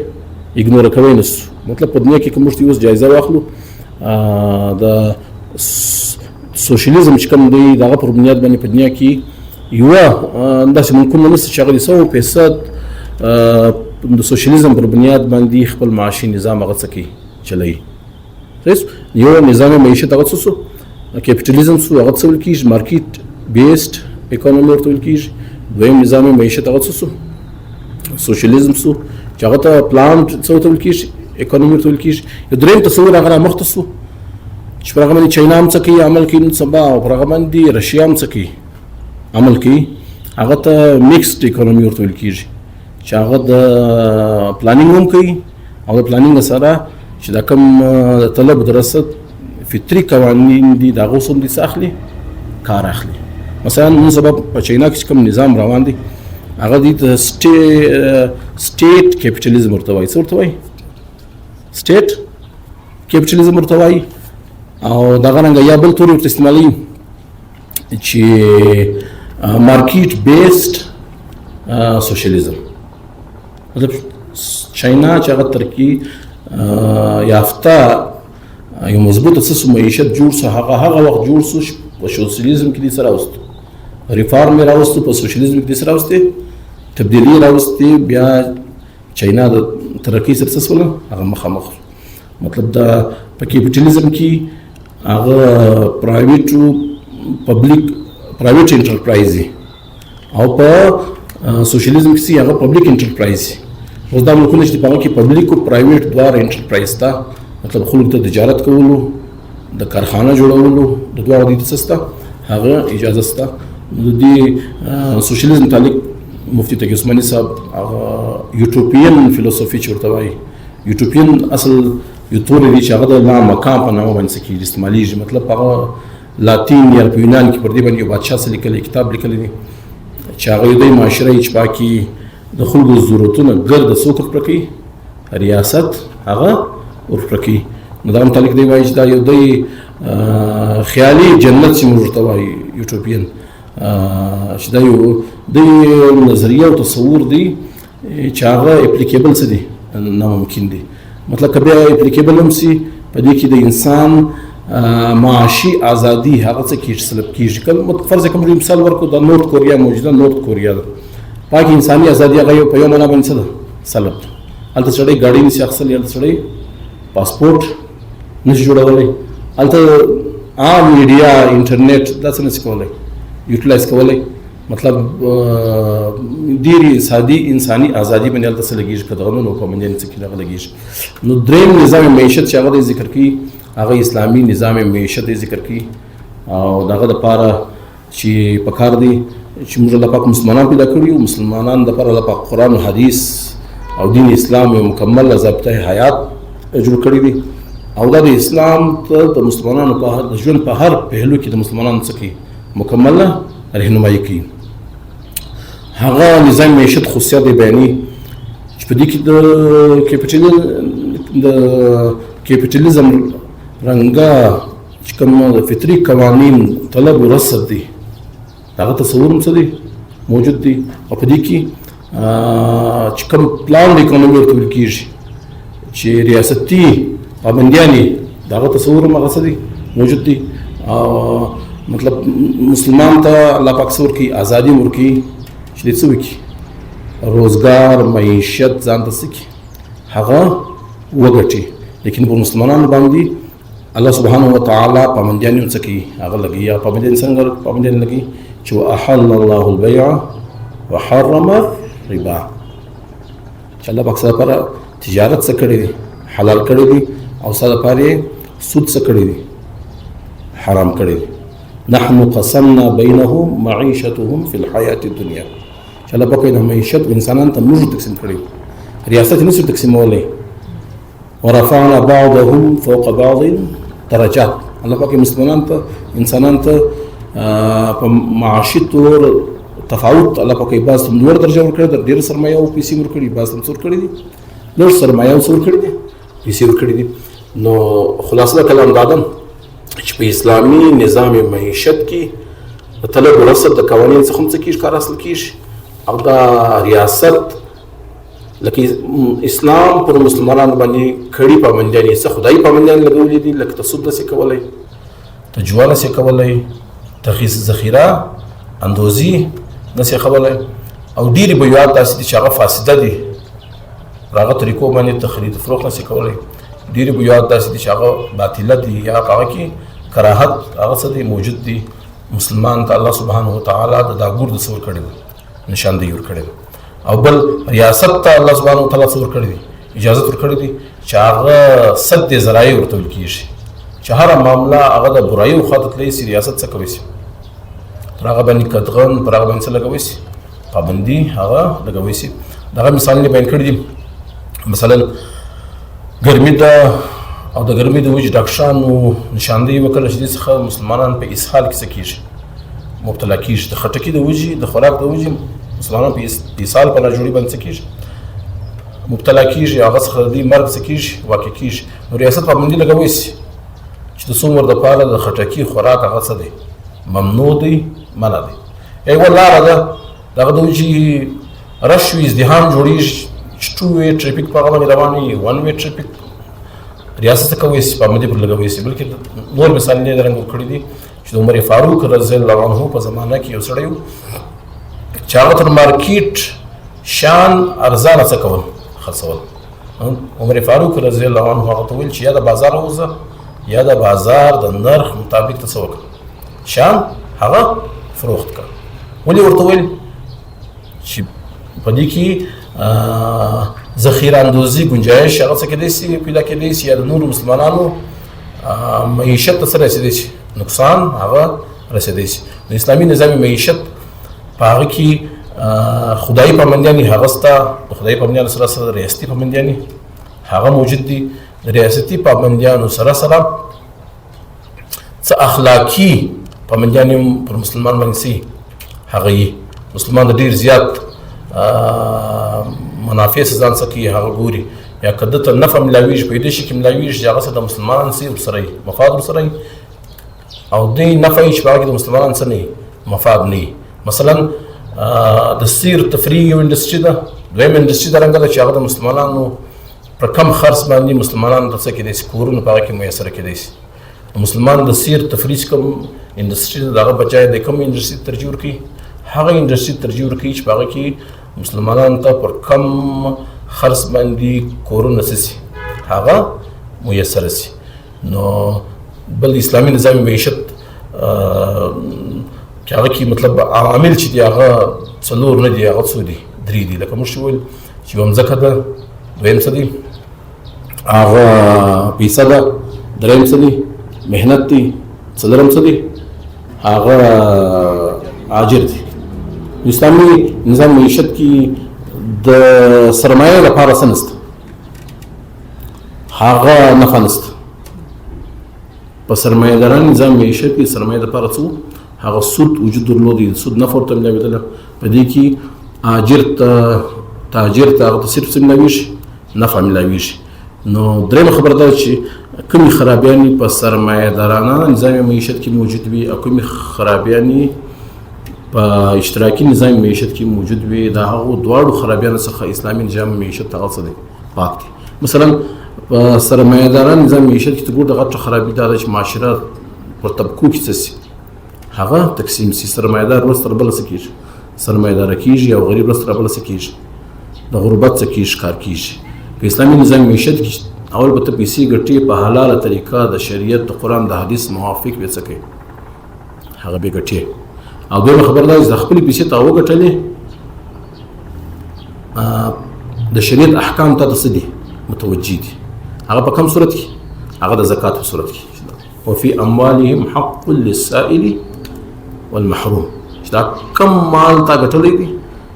ایګنور کوي نشو مطلب په دنیا کې کوم موږ یوز جایزه واخلو د سوشلیزم چې کوم دی دغه پر بنیاد باندې په دنیا کې یو داسې ممکن نه نشي چې هغه 100% د سوشلیزم پر بنیاد باندې خپل معاشي نظام هغه څه کوي چلایي یو نظام معیشت هغه څه سو کیپټالیزم سو هغه څه ول کیږي مارکیټ بیسډ اکانومي ورته ول کیږي دویم نظام معیشت هغه څه سو سوشلیزم سو چې هغه ته پلان څه ول کیږي اکانومي ورته ول کیږي یو دریم تصور هغه مختصو چې په هغه باندې چاینا هم څه کوي عمل کوي نن سبا او په هغه باندې رشیا هم څه کوي عمل کوي هغه ته میکسډ اکانومي ورته ول کیږي چې هغه د پلانینګ هم کوي او د پلانینګ سره چې دا کوم طلب درست فطري قوانین دي دا غوسم دي اخلي کار اخلي مثلا نن سبا په چاینا کې کوم نظام روان دي هغه دي د سټیټ کیپټالیزم ورته وایي څه ورته وایي سټیټ کیپټالیزم ورته وایي او دا غننګ یا بل تور ورته استعمالي چې مارکیټ بیسډ سوشلیزم. مطلب چاینا چې هغه ترقي یافته یو مضبوط اساس معیشت جوړ سو، هغه وخت جوړ سو په سوشلیزم کې دې سره راوستو، ریفارم راوستو، په سوشلیزم کې دې سره راوستي، تبدیلی راوستي، بیا چاینا د ترقی سره څه سول هغه مخامخ. مطلب دا په کیپټالیزم کې هغه پرایویټ او پبلک پرایویټ انټرپرایز او په سوشلیزم کې هغه پبلک انټرپرایز. اوس دا ملکونه چې په هغه کې پبلک او پرایویټ دواړه انټرپرایز ته، مطلب خلکو ته تجارت کولو، د کارخانه جوړولو، د دواړو دې څه سته هغه اجازه سته. د دې سوشلیزم تعلق مفتی تقی عثماني صاحب هغه یوټوپین فلسفي چې ورته وایي، یوټوپین اصل یو توري دی چې هغه د لا مقام په نامه باندې څه کېږي استعمالېږي. مطلب هغه لاتین یا په یونان کې پر دې باندې یو بادشاه څه لیکلی کتاب لیکلی دی چې هغه یو دی معاشره چې پاکي د خلکو ضرورتونه ګرد څوک ورپوره کوي، ریاست هغه ورپوره کوي. نو دا متعلق دی وایي چې دا یو دی خیالي جنت چې موږ ورته وایي یوټوپین، چې دا یو د نظریه او تصور دی چې هغه اپلیکیبل څه دی ناممکن دی. مطلب که بیا اپلیکیبل هم سي په دې کې د انسان معاشي ازادي هغه څه کېږي سلب کېږي. که فرض کوم مثال ورکړو د نورت کوریا موجوده نورت کوریا ده، پاکي انساني ازادي هغه په یو معنا باندې څه ده سلب. هلته سړی ګاډي نشي اخیستلی، هلته سړی پاسپورټ نشي جوړولی، هلته عام میډیا انټرنیټ دا څه نشي کولی یوټیلایز کولی. مطلب ډېرې انساني ازادي باندې هلته څه لګېږي که د قانون په باندې څه کې هغه لګېږي. نو درېیم نظام معیشت چې هغه د ذکر کوي هغه اسلامي نظام معیشت یې ذکر کوي او د هغه دپاره چې پکار دی چې موږ الله پاک مسلمانان پیدا کړي او مسلمانان دپاره الله پاک قرآن و حدیث او دین اسلام یو مکمل ضابطه حیات جوړ کړی دی او دا د اسلام ته د مسلمانانو په ژوند په هر پهلو کې د مسلمانانو څه کوي مکمل رهنمایي کوي. هغه نظام معیشت خصوصیات بیاني چې په دې کې د کیپیټالیزم رنګه چې کوم د فطري قوانین طلب و رصد دي هغه تصور هم څه دی موجود دی او په دې کې چې کوم پلان د اکانومي ورته ویل کېږي چې ریاستي پابندیانې د هغه تصور هم هغه څه دی موجود دی. مطلب مسلمان ته الله پاک څه ورکوي ازادي هم ورکوي چې دې څه وکړي روزګار معیشت ځان ته څه کړي هغه وګټي. لیکن پر مسلمانانو باندې الله سبحانه وتعالی پابندیان هم څه کوي هغه لګوي. یا پابندیان څنګه پابندیان لګوي چې واحل الله البيع وحرم الربا، چې الله پاک سره لپاره تجارت څه کړی دی حلال کړی دی او سره لپاره سود څه کړی دی حرام کړی دی. نحن قسمنا بينهم معيشتهم في الحياة الدنيا، چې الله پاک د معیشت انسانان ته موږ تقسیم کړی، ریاست نشو تقسیمولی. ورفعنا بعضهم فوق بعض درجات، الله پاک مسلمانان ته انسانان ته په معاشي طور تفاوت الله پاک بعض ته لوړ درجه ورکړې ده، ډېر سرمایه او پیسې ورکړي، بعض ته څه ورکړي دي لوړ سرمایه او څه ورکړي دي پیسې ورکړي دي. نو خلاصه کلام دا ده چې په اسلامي نظام معیشت کې د طلب و رصد د قوانین څخه هم څه کېږي کار حاصل کېږي او دا ریاست لکه اسلام پر مسلمانانو باندې کړي پابندیان یې څه خدایي پابندیان لګولي دي، لکه تصوف نسي کولی، تجوا نسي کولی، تخصیص ذخیره اندوزي نسي کولی او ډېرې بیوات داسې دي چې هغه فاسده دي پر هغه طریقو باندې تخرید فروغ نسي کولی. ډېرې بیوات داسې دي چې هغه باطله دي یا په هغه کې کراهت هغه څه دی موجود دي. مسلمان ته الله سبحانه وتعالی د دا ګور د څه ورکړی دی نشاندهي ورکړې ده. او بل ریاست ته الله سبحانه وتعالی څه ورکړی دی اجازت ورکړی دی چې هغه سد ذرایع ورته ویل کېږي چې هره معامله هغه د برایو خواته تللی سي ریاست څه کولی سي پر هغه باندې قدغن پر هغه باندې څه لګولی سي پابندي هغه لګولی سي. دغه مثالونه بیان کړي دي. مثلا ګرمي ده او د ګرمۍ د وجې ډاکټرانو نشاندهي وکړله چې دې څخه مسلمانان په اسهال کې څه کېږي مبتلا کېږي. د خټکي د وجې د خوراک د وجې مسلمانان په اسهال په ناجوړي باندې څه کېږي مبتلا کېږي، هغه څخه د دې مرګ څه کېږي واقع کېږي. نو ریاست پابندي لګولی سي چې د څو عمر دپاره د خټکي خوراک هغه څه دی ممنوع دی منع دی. یوه لاره ده دغه د چې رش وي ازدحام جوړېږي چې 2 وی ټریفیک په هغه باندې روان وي 1 وی ټریفیک ریاست ته کوی شي پابندي پر لګوي شي بلکې نور مثالونه یې درنګ کړي دي چې د عمر فاروق رضی الله عنه په زمانه کې یو سړی و چې هغه تر مارکیټ شان ارزانه څه کول خرڅول عمر فاروق رضی الله عنه هغه ته ویل چې یا د بازار وځه یا د بازار د نرخ مطابق ته څه وکړه شان هغه فروخت کړه ولې ورته ویل چې په دې کې ذخیره اندوزي گنجایش هغه څه کېدای شي پیدا کېدای شي یا د نورو مسلمانانو معیشت ته څه رسېدای شي نقصان هغه رسېدای شي د اسلامي نظام معیشت په هغه کې خدایي پابندیانې هغه شته د خدایي پابندیانو سره سره ریاستي پابندیانې هغه موجود دي د ریاستي پابندیانو سره سره څه اخلاقي پابندیانې هم پر مسلمان باندې سي هغه یې مسلمان د ډېر زیات منافع ځان څه کوي هغه ګوري یا که ده ته نفع ملاویږي په دې شي کې ملاویږي چې هغه څه د مسلمانان سي ورسره وي مفاد ورسره وي او دې نفع یې چې په هغه کې د مسلمانان څه نه وي مفاد نه وي مثلا د سیر تفریح یو انډسټري ده دویم انډسټري د رنګه ده چې هغه د مسلمانانو پر کم خرڅ باندې مسلمانانو ته څه کېدای شي کورونه په هغه کې میسره کېدای شي مسلمان د سیر تفریح کوم انډسټري ده د هغه بجای د کوم انډسټري ترجیح ورکوي هغه انډسټري ترجیح ورکوي چې په هغه کې مسلمانانو ته پر کم خرڅ باندې کورونه څه شي هغه میسره شي نو بل اسلامي نظام معیشت چې هغه کې مطلب عوامل چې دي هغه څلور نه دي هغه څو دي درې دي لکه موږ چې ویل چې یوه مځکه ده دویم څه دي هغه پیسه ده دریم څه دي محنت دي څلورم څه دي هغه اجر دي اسلامي نظام معیشت کې د سرمایه لپاره څه نشته هغه نفع نشته په سرمایه داران نظام معیشت کې سرمایه لپاره څه هغه سود وجود درلودي سود نفع ورته ملاوېدله په دې کې تاجر ته هغه ته صرف څه ملاوېږي نفع ملاوېږي نو درېیمه خبره دا چې کومې خرابیانې په سرمایه دارانه نظام معیشت کې موجود وي او کومې خرابیانې په اشتراکي نظام معیشت کې موجود وي د هغو دواړو خرابیانو څخه اسلامي نظام معیشت هغه څه دی پاک دی مثلا په سرمایه داران نظام معیشت کې ته ګور د غټه خرابي دا ده چې معاشره پر طبقو کې څه شي هغه تقسیم شي سرمایه دار ورسره بله څه کېږي سرمایه داره کېږي او غریب ورسره بله څه کېږي د غربت څه کېږي کار کېږي په اسلامي نظام معیشت کې اول به ته پیسې ګټې په حلاله طریقه د شریعت د قرآن د حدیث موافق به څه کوي هغه به ګټې او دویمه خبر دا چې د خپلې پیسې ته وګټلې د شریعت احکام ته څه دي متوجه دي هغه په کوم صورت کې هغه د زکات په صورت کې وفي اموالهم حق للسائل والمحروم چې دا کم مال تا ګټلی دی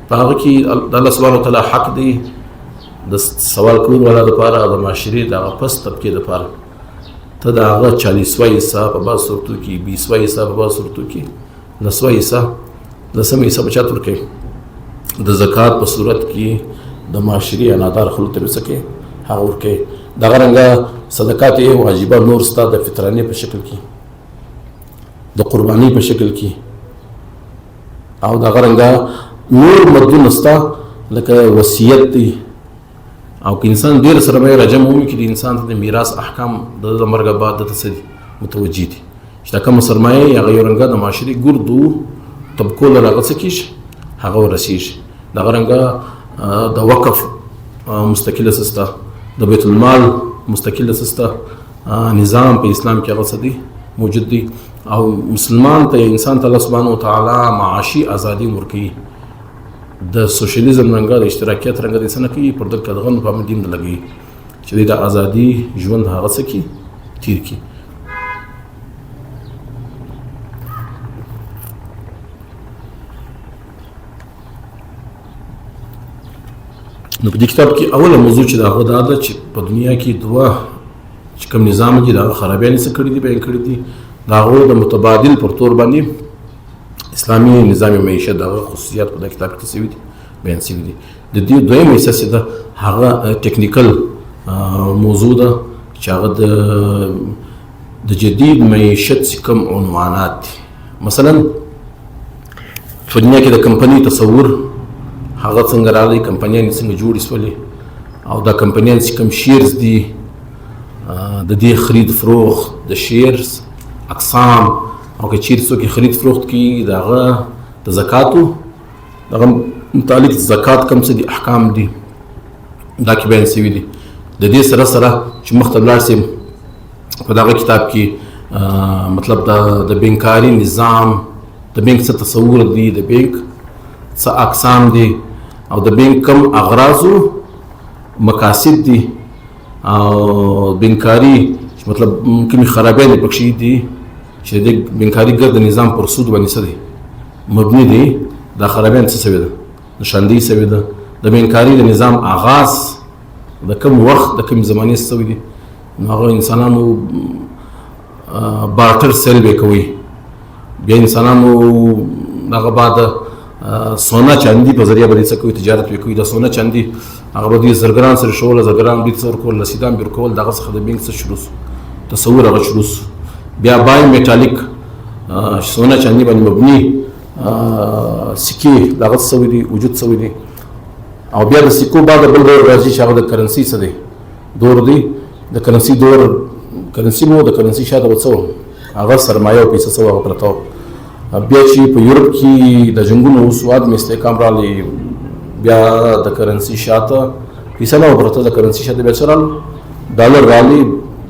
په هغه کې د الله سبحانه وتعالی حق دی د سوال کولو والا دپاره د معاشرې د هغه پس طبقې دپاره ته د هغه 40 حصه په بعض صورتو کې 20 حصه په بعض صورتو کې 10 حصه 10 حصه به چاته ورکوي د زکات په صورت کې د معاشرې انادار خلکو ته به څه کوي هغه ورکوي دغه رنګه صدقات یې واجبه نور ستا د فطرانې په شکل کې د قربانۍ په شکل کې او دغه رنګه نور مدونه ستا لکه وصیت دی او که انسان ډېر سرمایه راجم ومي کړي انسان ته د میراث احکام د مرګه بعد دته څه دي متوجه دي چې دا کومه سرمایه هغه یو رنګه د معاشري ګردو طبقو له هغه څه کېږي هغه ورسېږي دغه رنګه د وقف مستقله سسته د بیت المال مستقله سسته نظام په اسلام کې هغه څه دي موجود دي او مسلمان ته انسان ته الله سبحانه وتعالی معاشي ازادي ورکوي د سوشلیزم رنګه د اشتراکیت رنګه د انسان کوي پر دغه دغه په مدین د لګي چې د ازادي ژوند هغه څه کی تیر کی نو په دې کتاب کې اوله موضوع چې دا غوډه ده چې په دنیا کې دوه چې کوم نظام دي دا خرابیانې څه کړي دي بیان کړي دي دا غو د متبادل پر تور باندې اسلامي نظام معیشت دغه خصوصیات په کتاب کې څه دي بیان شوي دي د دې دویمه حصه چې ده هغه ټیکنیکل موضوع ده چې هغه د جدید معیشت کوم عنوانات دي مثلا په دنیا کې د کمپنۍ تصور هغه څنګه راغلی، کمپنیانې څنګه جوړې شولې، او دا کمپنیان چې کوم شیرز دي د دې خرید فروخت د شیرز اقسام، او که چیرې څوک خرید فروخت کوي د هغه د زکاتو دغه متعلق زکات کوم څه دي احکام دي دا کې بیان شوي دي. د دې سره سره چې مخته ولاړ شي په دغه کتاب کې مطلب د بینکاري نظام، د بینک څه تصور دي، د بینک څه اقسام دي، او د بینک کم اغراضو مقاصد دي، او بینکاري مطلب کومې خرابیانې پکښې دي چې د بینکاري ګرد نظام پر سود باندې څه دی مبني دي. دا خرابیان څه سوې ده، نشاندهي سوې ده. د بینکاري د نظام آغاز د کوم وخت د کوم زمانې څه سوی دي، نو هغه انسانانو بارټر سیل به کوي. بیا انسانانو دغه بعد سونا چاندي په ذریعه باندې څه کوي، تجارت به کوي. د سونا چاندي هغه به د زرګران سره شول، زرګران به څه ورکول، رسیدان به ورکول، دغه څخه د بینک څه شروع تصور هغه شروع. بیا بای میټالیک سونا چاندي باندې مبني سکې دغه څه دي وجود څه دي. او بیا د سکو بعد بل دور راځي چې هغه د کرنسي څه دی دور دی. د کرنسي دور کرنسي مو د کرنسي شاته وڅو هغه سرمایه او پیسې څه هغه پرتاو. بیا چې په یورپ کې د جنګونو وسواد مې استحکام رالی، بیا د کرنسي شاته پیسې نه پرته، د کرنسي شاته بیا څه رالو ډالر رالی.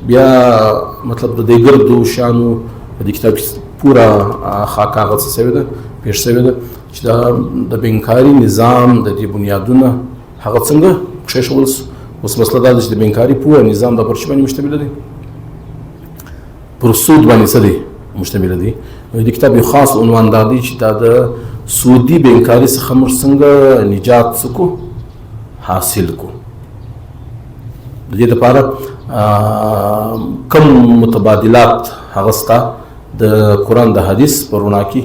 بیا مطلب د دې ګردو شانو په دې کتاب کې پورا خاکه هغه څه شوې ده پیش شوې ده چې د بینکاري نظام د دې بنیادونه هغه څنګه کښېښول سو. اوس مسله دا ده چې د بینکاري پوهه نظام د پر څه باندې مشتمله دی، پر سود باندې څه دی مشتمله دی. د کتاب یو خاص عنوان دا دی چې دا د سودي بینکاري څخه موږ څنګه نجات څکو حاصل کو. د دې لپاره کم متبادلات هغه ستا د قرآن د حدیث په رڼا کې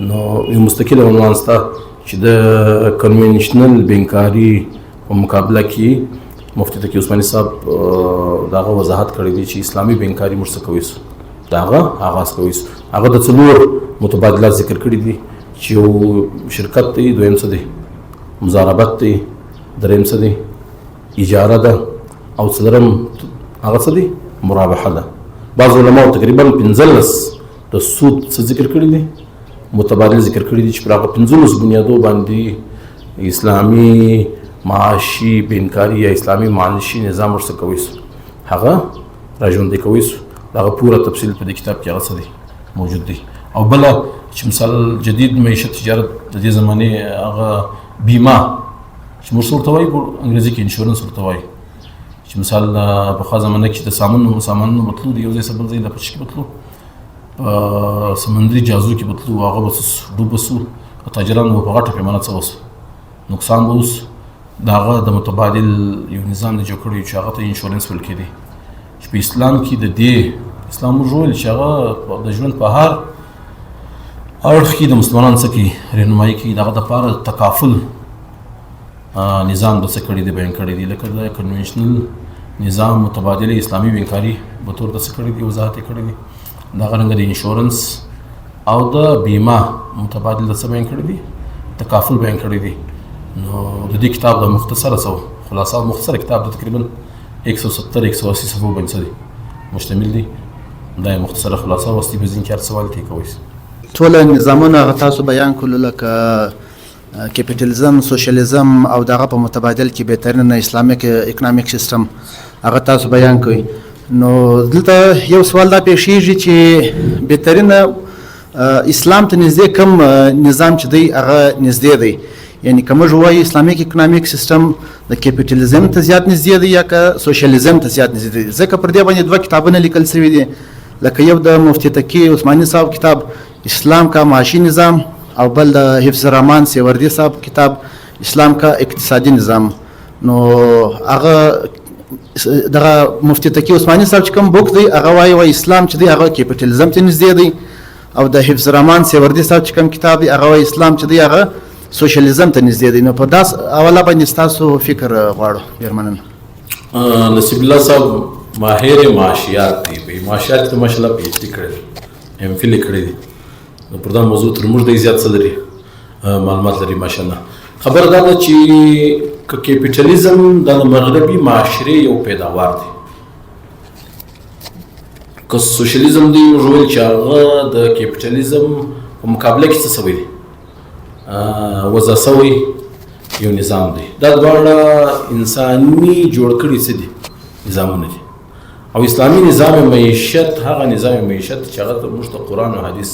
نو یو مستقل عنوان ستا چې د کنونشنل بینکاري په مقابله کې مفتي تقي عثماني صاحب دغه وضاحت کړی دی چې اسلامي بینکاري موږ څه کوي، دغه آغاز کوي. هغه د څلور متبادلات ذکر کړي دي چې یو شرکت دی، دویم څه دی مضاربت دی، دریم څه دی اجاره ده، او څلورم هغه څه دی مرابحه ده. بعض علماء تقریبا 15 د سود څه ذکر کړي دي، متبادل ذکر کړي دي چې پر هغه 15 بنیادو باندې اسلامي معاشي بینکاري یا اسلامي معاشي نظام ورڅ کوي، هغه راژوندي کوي. هغه پوره تفصیل په دې کتاب کې هغه څه دی موجود دی. او بل چې مثال جدید معیشت تجارت د دې زمانه هغه بیمه چې موږ ورته وایو انګریزي کې انشورنس ورته وایي، چې مثال په خاصه زمانه کې د سامانونو بتلو دی، یو ځای سبل ځای د پچ کې بتلو، سمندري جهازو کې بتلو، هغه بس ډوب وسو، تاجرانو په غټه پیمانه څه وسو نقصان به اوس دغه د متبادل یو نظام د جوړ کړی چې هغه ته انشورنس ویل کېدی. چې په اسلام کې د دې اسلام موږ ویل چې هغه د ژوند په هر اړخ کې د مسلمانانو څخه رهنمایي کوي، دغه دپاره تکافل نظام د څه کړی دی بیان کړی دی، لکه د کنونشنل نظام متبادل اسلامي بینکاري په تور د څه کړی دی وضاحت یې کړی دی. دغه رنګه د انشورنس او د بیمه متبادل د څه بیان کړی دی تکافل بیان کړی دی. نو د دې کتاب د مختصره خلاصه مختصر کتاب د تقریبا 170-180 صفحو باندې دی مشتمل دی. دا مختصره خلاصه واسطي به ځین کې هر سوال تی کوي. ټول نظامونه تاسو بیان کړل لکه کیپیټالیزم، سوشلیزم او دغه په متبادل کې بهترین اسلامیک اکونومیک سیستم هغه تاسو بیان کړئ. نو دلته یو سوال دا پیښیږي چې بهترین اسلام ته نږدې کوم نظام چې دی هغه نږدې دی، یعنی که موږ وایو اسلامیک اکونومیک سیستم د کیپیټالیزم ته زیات نږدې دی یا که سوشلیزم ته زیات نږدې دی؟ ځکه پر دې باندې دوه کتابونه لیکل شوي دي، لکه یو د مفتي تقي عثماني صاحب کتاب اسلام کا معاشي نظام او بل د حفظ الرحمن سیوردی صاحب کتاب اسلام کا اقتصادي نظام. نو هغه دغه مفتي تقي عثماني صاحب چې کوم بوک دی هغه وایي اسلام چې دی هغه کیپیټالیزم ته نږدې دی، او د حفظ الرحمن سیوردی صاحب چې کوم کتاب دی هغه وایي اسلام چې دی هغه سوشلیزم ته نږدې دی. نو په داس اوله باندې تاسو فکر غواړو. ډېر مننه. نصیب الله صاحب ماهر معاشیات دی، په معاشیات کې ماشاءالله PhD کړی دی، MPhil کړی دی. نو پر دا موضوع تر موږ ډېر زیات څه لري معلومات لري ماشاءالله. خبر دا ده چې که کیپیټالیزم د مغربي معاشرې یو پیداوار دی، که سوشلیزم دی موږ ویل چې هغه د کیپیټالیزم په مقابله کې څه سوی دی، وضع سوی یو نظام دی. دا دواړه انساني جوړ کړي څه دي، نظامونه دي. او اسلامي نظام معیشت هغه نظام معیشت چې هغه موږ ته قرآن او حدیث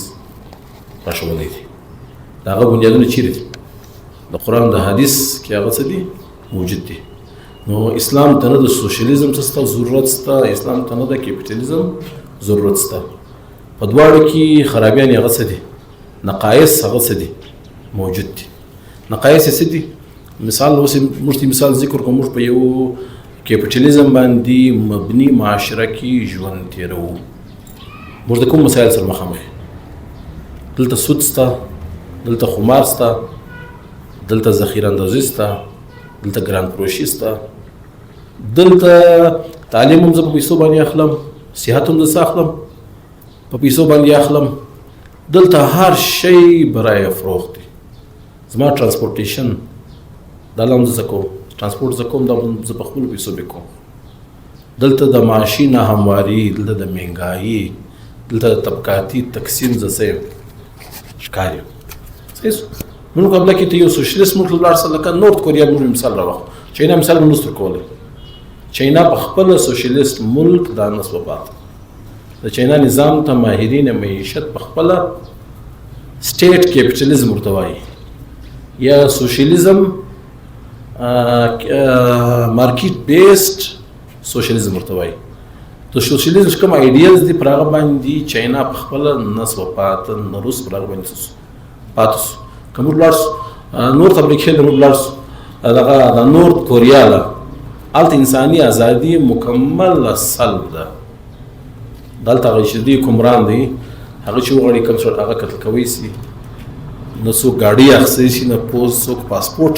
راښولی دی، د هغه بنیادونه چیرې دي؟ د قرآن د حدیث کې هغه څه دي موجود دي. نو اسلام ته نه د سوشلیزم څه ضرورت شته، اسلام ته نه د کیپیټالیزم ضرورت شته. په دواړو کې خرابیان هغه څه دي، نقایص هغه څه دي موجود دي. نقایص یې څه دي؟ مثال اوس موږ ته مثال ذکر کوو، موږ په یو کیپیټالیزم باندې مبني معاشره کې ژوند تیروو. موږ د کوم مسایل سره مخامخ؟ دلته سود شته، دلته خمار شته، دلته ذخیره اندازي شته، دلته ګران فروشي شته، دلته تعلیم هم زه په پیسو باندې اخلم، صحت هم زه اخلم په پیسو باندې اخلم، دلته هر شی برای فروخت دی. زما ترانسپورټیشن دا هم زه کوم، ترانسپورټ زه کوم، دا زه په خپلو پیسو به کوم. دلته د معاشي ناهمواري، دلته د مهنګایي، دلته د طبقاتي تقسیم زه څه یم ښکار یم. نو مقابله کې ته یو سوشلیست ملک لاړ سه، لکه نورت کوریا موږ مثال راوخو، چاینا مثال مو نسو کولی. چاینا په خپله سوشلیست ملک دا نسبه پاته. د چاینا نظام ته ماهرین معیشت په خپله سټیټ کیپیټالیزم ورته وایي، یا سوشلیزم مارکیټ بیسډ سوشلیزم ورته وایي. د سوشلیزم چې کوم آیډیلز دي پر هغه باندې چاینا په خپله نسبه پاته، نه روس پر هغه باندې پاته سو. که موږ لاړ سو نورت امریکا ته، موږ لاړ سو دغه د نورت کوریا له، هلته انساني ازادي مکمل سلب ده. دلته هغه چې دوی حکمران دی، هغه چې وغواړي کوم څه هغه قتل کوی سي، نه څوک ګاډي اخیستی شي، نه څوک پاسپورټ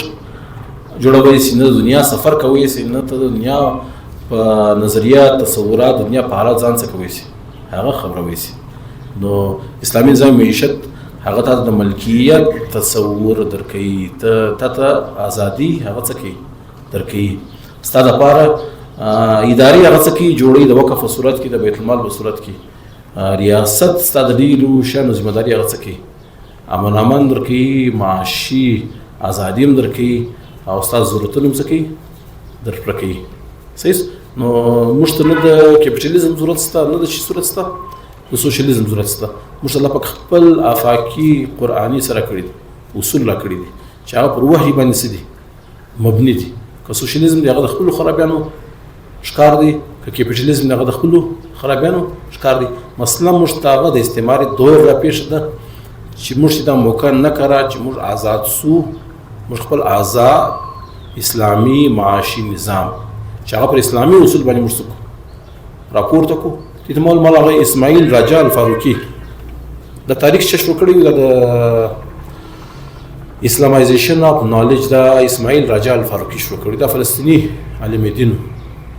جوړولی سي، نه د دنیا سفر کوی سي، نه ته د دنیا په نظریات تصورات دنیا په حالات ځان څه کوی سي، هغه خبروی سي. نو اسلامي نظام معیشت هغه ته د ملکیت تصور درکوي، ته ازادي هغه څه کوي درکوي، ستا دپاره ادارې هغه څه کوي جوړوي، د وقف په صورت کې، د بیت المال په صورت کې، ریاست ستا د ډېرو شیانو ذمه داري هغه څه کوي، امن امان درکوي، معاشي ازادي هم درکوي، او ستا ضرورتونه هم څه کوي در پوره کوي. صحیح. نو موږ ته نه د کیپیټالیزم ضرورت شته، نه د شي ضرورت شته، د سوشلیزم ضرورت شته. موږ ته الله پاک خپل آفاقي قرآني سره کړي دي، اصول را کړي دي چې هغه پر وحي باندې څه دي مبني دي. که سوشلیزم دی هغه د خپلو خرابیانو ښکار دی، که کیپیټالیزم دی هغه د خپلو خرابیانو ښکار دی. مثلا موږ ته هغه د استعماري دور را پیښه ده چې موږ ته دا موقع نه کړه چې موږ آزاد سو، موږ خپل آزاد اسلامي معاشي نظام چې هغه پر اسلامي اصول باندې موږ څه راپورته کړو. دې ته مول هغه اسماعیل راجا الفاروقي د تاریخ چې شروع کړی و د اسلامایزیشن اف نالج، دا اسماعیل راجا الفاروقي شروع کړی. دا فلسطیني عالم دین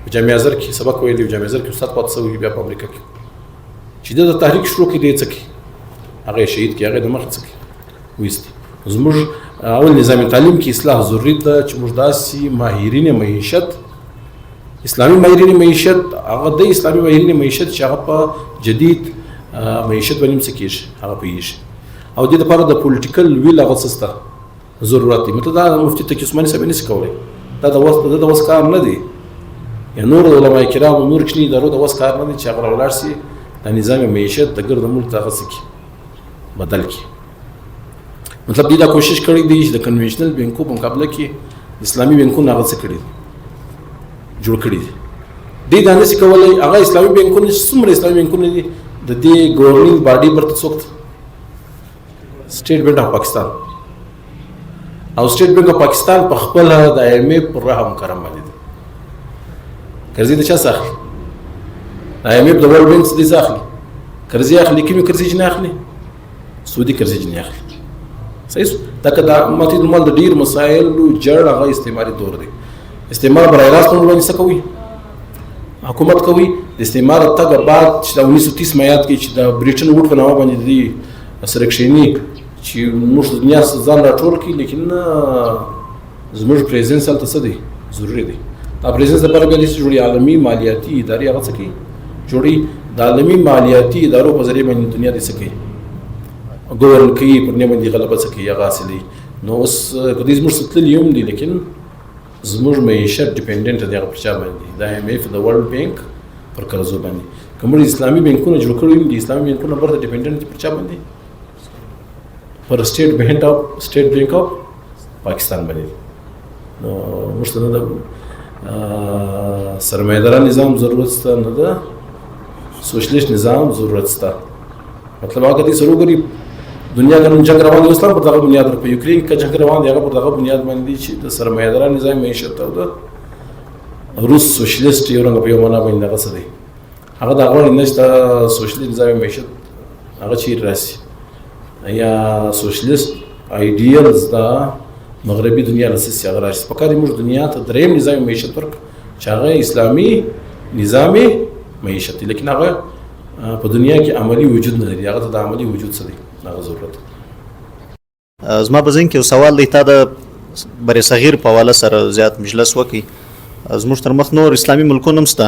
په جامع ازهر کې سبق ویلی، جامع ازهر کې استاد پاتې شوی، بیا په امریکا کې چې د تحریک شروع کړي، دی څه کوي هغه شهید کړي، هغه د مخ څه کوي ویستي. زموږ اول نظام تعلیم کې اصلاح ضروري ده چې موږ داسې ماهرین معیشت، اسلامي ماهرین معیشت، هغه د اسلامي ماهرین معیشت چې هغه په جدید معیشت باندې څه کېږي هغه پوهېږي، او دې لپاره د پولیټیکل ویل هغه څه شته ضرورت دی. مطلب دا مفتي تقي عثماني صاحب نشي کولی، دا د وس کار نه دی، یا نور علماء کرام نور کښني ادارو د وس کار نه دی چې هغه راولاړ سي د نظام معیشت د ګرد ملک ته هغه څه کړي بدل کړي. مطلب دې دا کوشش کړی دی چې د کنوینشنل بینکو په مقابله کې اسلامي بینکونه هغه څه کړي جوړ کړي دي. دې دا نشي کولی هغه اسلامي بینکونه څومره اسلامي بینکونه دي د دې ګورنینګ باډي برته څوک سټیټ بینک اف پاکستان، او سټیټ بینک اف پاکستان په خپل د آی ایم ایف پر رحم کرم باندې دی. قرضې د چا څخه اخلي؟ د آی ایم ایف د ورلډ بینک څخه دې اخلي قرضې اخلي، کومې قرضې چې نه اخلي؟ سعودي قرضې چې نه اخلي. صحیح. دا که د امتي المال د ډېر مسایلو جړ هغه استعماري دور دی. استعمار برای راست په باندې څه کوي؟ حکومت کوي. د استعمار تګ بعد چې د 1930 میاد کې چې د بریټن ووډ په نامه باندې د سره کښینی چې موږ دنیا ځان راټول کړي، لیکن زموږ پریزنس هلته څه دی ضروري دی. دا پریزنس لپاره بیا داسې جوړي عالمي مالیاتي ادارې هغه څه کوي جوړي، د عالمي مالیاتي ادارو په ذریعه باندې دنیا دې څه کوي ګورن کوي، پر دنیا باندې غلبه څه کوي هغه حاصلوي. نو اوس که دوی زموږ څه تللي هم دي، لیکن زموږ معیشت ډیپینډنټ دی هغه پر چا باندې، د IMF د ورلډ بینک پر قرضو باندې. که موږ اسلامي بینکونه جوړ کړي وي، د اسلامي بینکونه برته ډیپینډنټ دي پر چا باندې؟ پر سټیټ بینک اف پاکستان باندې. نو موږ ته نه د سرمایه‌داره نظام ضرورت شته، نه د سوشلیست نظام ضرورت شته. مطلب هغه دې سره وګوري دنیا کې نن جنګ روان دی، اوس هم پر دغه بنیاد په یوکرین کې جنګ روان دی، هغه پر دغه بنیاد باندې چې د سرمایه‌داره نظام معیشت او د روس سوشلیست یو رنګ په یو معنا باندې دغه څه دی، هغه د غوړ نشته سوشلیست نظام معیشت هغه چیرې راسي، یا سوشلیست آیډیلز دا مغربي دنیا لسه هغه راشي. په کار موږ دنیا ته دریم نظام معیشت ورک چې هغه اسلامي نظام معیشت، لیکن هغه په دنیا کې عملی وجود نه لري، هغه ته د عملی وجود څه دی هغه ضرورت. زما په ذهن کې یو سوال دی، تا د بر صغیر په حواله سره زیات مجلس وکړي، زموږ تر مخ نور اسلامي ملکونه هم شته،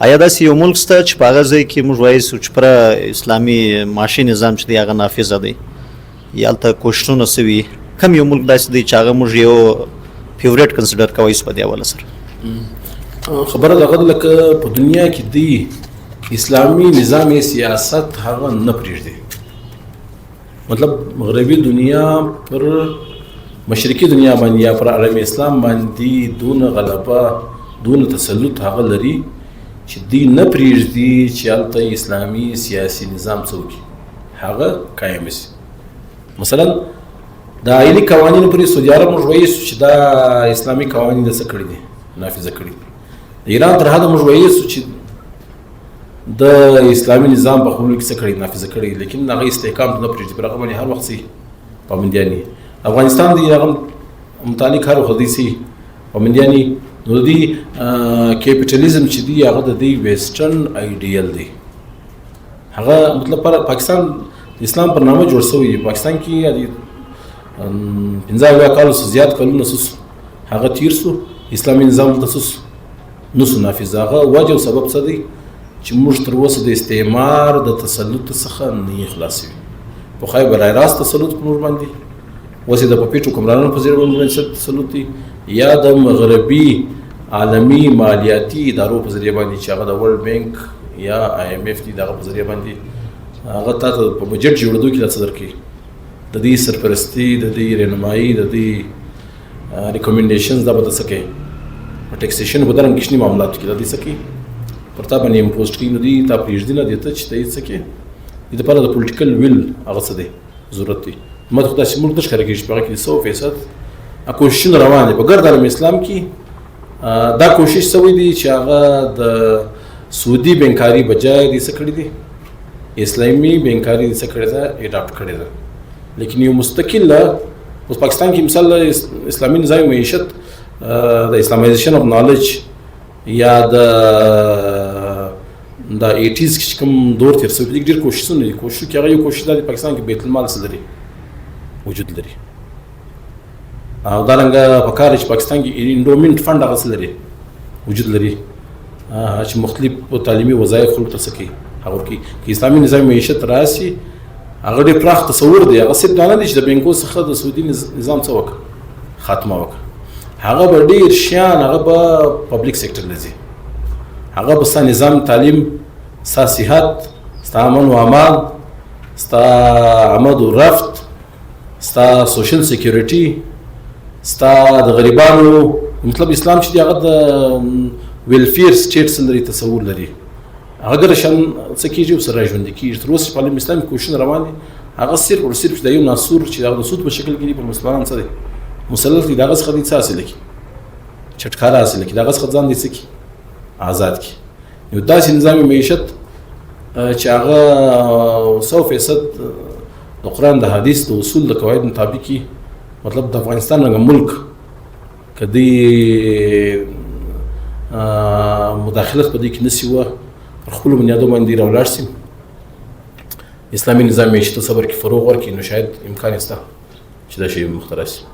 آیا داسې یو ملک شته چې په هغه ځای کې موږ وایو چې پر اسلامي معاشي نظام چې دی هغه نافذه دی، یا هلته کوښښونه سوي؟ کم یو ملک داسې دی چې هغه موږ یو فیوریټ کنسیډر کوئ په دې حواله سره؟ خبره دغه ده لکه په دنیا کې دی اسلامي نظام سیاست هغه نه پرېږدي. مطلب مغربي دنیا پر مشرقي دنیا باندې یا پر عالم اسلام باندې دون غلبه دون تسلط هغه لري چې دی نه پرېږدي چې هلته اسلامي سیاسي نظام څوکي هغه قایم شي. مثلا د آیلي قوانینو پورې سعودي عرب موږ وایو چې دا اسلامي قوانین د څه کړي دي نافذه کړي. د ایران تر حده موږ وایو چې د اسلامي نظام په خپلو کې څه کړي نافذه کړي، لیکن هغه استحکام نه پرېږدي، پر هغه باندې هر وخت سي پابندیان دي. افغانستان دی هغه متعلق هر وخت دي سي پابندیان دي. نو دی کیپیټالیزم چې دی هغه د دې ویسټرن آیډیل دی، هغه مطلب پر پاکستان اسلام پر نامه جوړ شوی دی. پاکستان کې د 15 کالو زیات کلونه هغه تیر سو، اسلامي نظام تاسوس نو نافذ. هغه وجه او سبب څه دی چې موږ تر اوسه د استعمار د تسلط څخه نه خلاص یو. په خای برای راست تسلط په موږ باندې وسې د پپیټو کومرانو په ذریعہ باندې تسلط دی، یا د مغربي عالمي مالیاتي ادارو په ذریعہ باندې چې هغه د ورلډ بینک یا IMF دی دغه په ذریعہ باندې هغه تاسو په بجټ جوړېدو کې څه درکې د دې سرپرستی د دې رهنمایي د دې ریکمنډیشنز دا به څه کوي په ټیکسیشن په درنګ کښنی معاملات کې د دې څه کوي پر تا باندې امپوزټ کوي. نو دې تا پریږدي نه دیته چې ته څه کوي د لپاره د پولیټیکل ویل هغه څه دی ضرورت دی. مته خدای چې موږ د ښکار کې شپږ کې 100% کوشش روان دي په ګرد عالم اسلام کې. دا کوشش سوي دي چې هغه د سعودي بینکاری بجای دي څه کړی دي اسلامي بینکاری دي څه کړی ده اډاپټ کړی ده. لیکن یو مستقل اوس پاکستان کې مثال اسلامي نظام معیشت د اسلامایزیشن اف نالج یا د 80s کې کوم دور تیر شوی ډېر کوششونه دي. کوشش کې هغه یو کوشش د پاکستان کې بیت المال څه لري وجود لري، او دا رنګه په کار چې پاکستان کې انډومنټ فند هغه څه لري وجود لري چې مختلف تعلیمي وظایف خلکو ته څه کوي هغه ورکوي. که اسلامي نظام معیشت راسي هغه ډېر پراخ تصور دی، هغه صرف دا نه دی چې د بینکو څخه د سعودي نظام څه وکړه خاتمه وکړه، هغه به ډېر شیان هغه به پبلیک سیکټر لځي، هغه به ستا نظام تعلیم، ستا صحت، ستا امن و امان، ستا آمد و رفت، ستا سوشل سیکیورټي، ستا د غریبانو مطلب اسلام چې دی هغه د ویلفیر سټیټ سره تصور لري، هغه د شان څه کېږي او سره ژوند کېږي. تر اوسه په عالم اسلامي کوششونه روان دي، هغه صرف او صرف د یو ناسور چې هغه د سود په شکل کې پر مسلمانان څه دی مسلط دي، دغه څخه دي څه حاصل کړي چټکاره حاصل کړي، دغه څخه ځان دي څه کړي آزاد کړي. یو داسې نظام معیشت چې هغه 100% د قرآن د حدیث د اصول د قواعد مطابق مطلب د افغانستان رنګه ملک کدی مداخلت په دې کې نسی و پر خپل بنیادو باندې راولاړ سي اسلامي نظام معیشتي صبر کې فروغ ورکړي نو شاید امکان شته چې دا شی مخترع شي.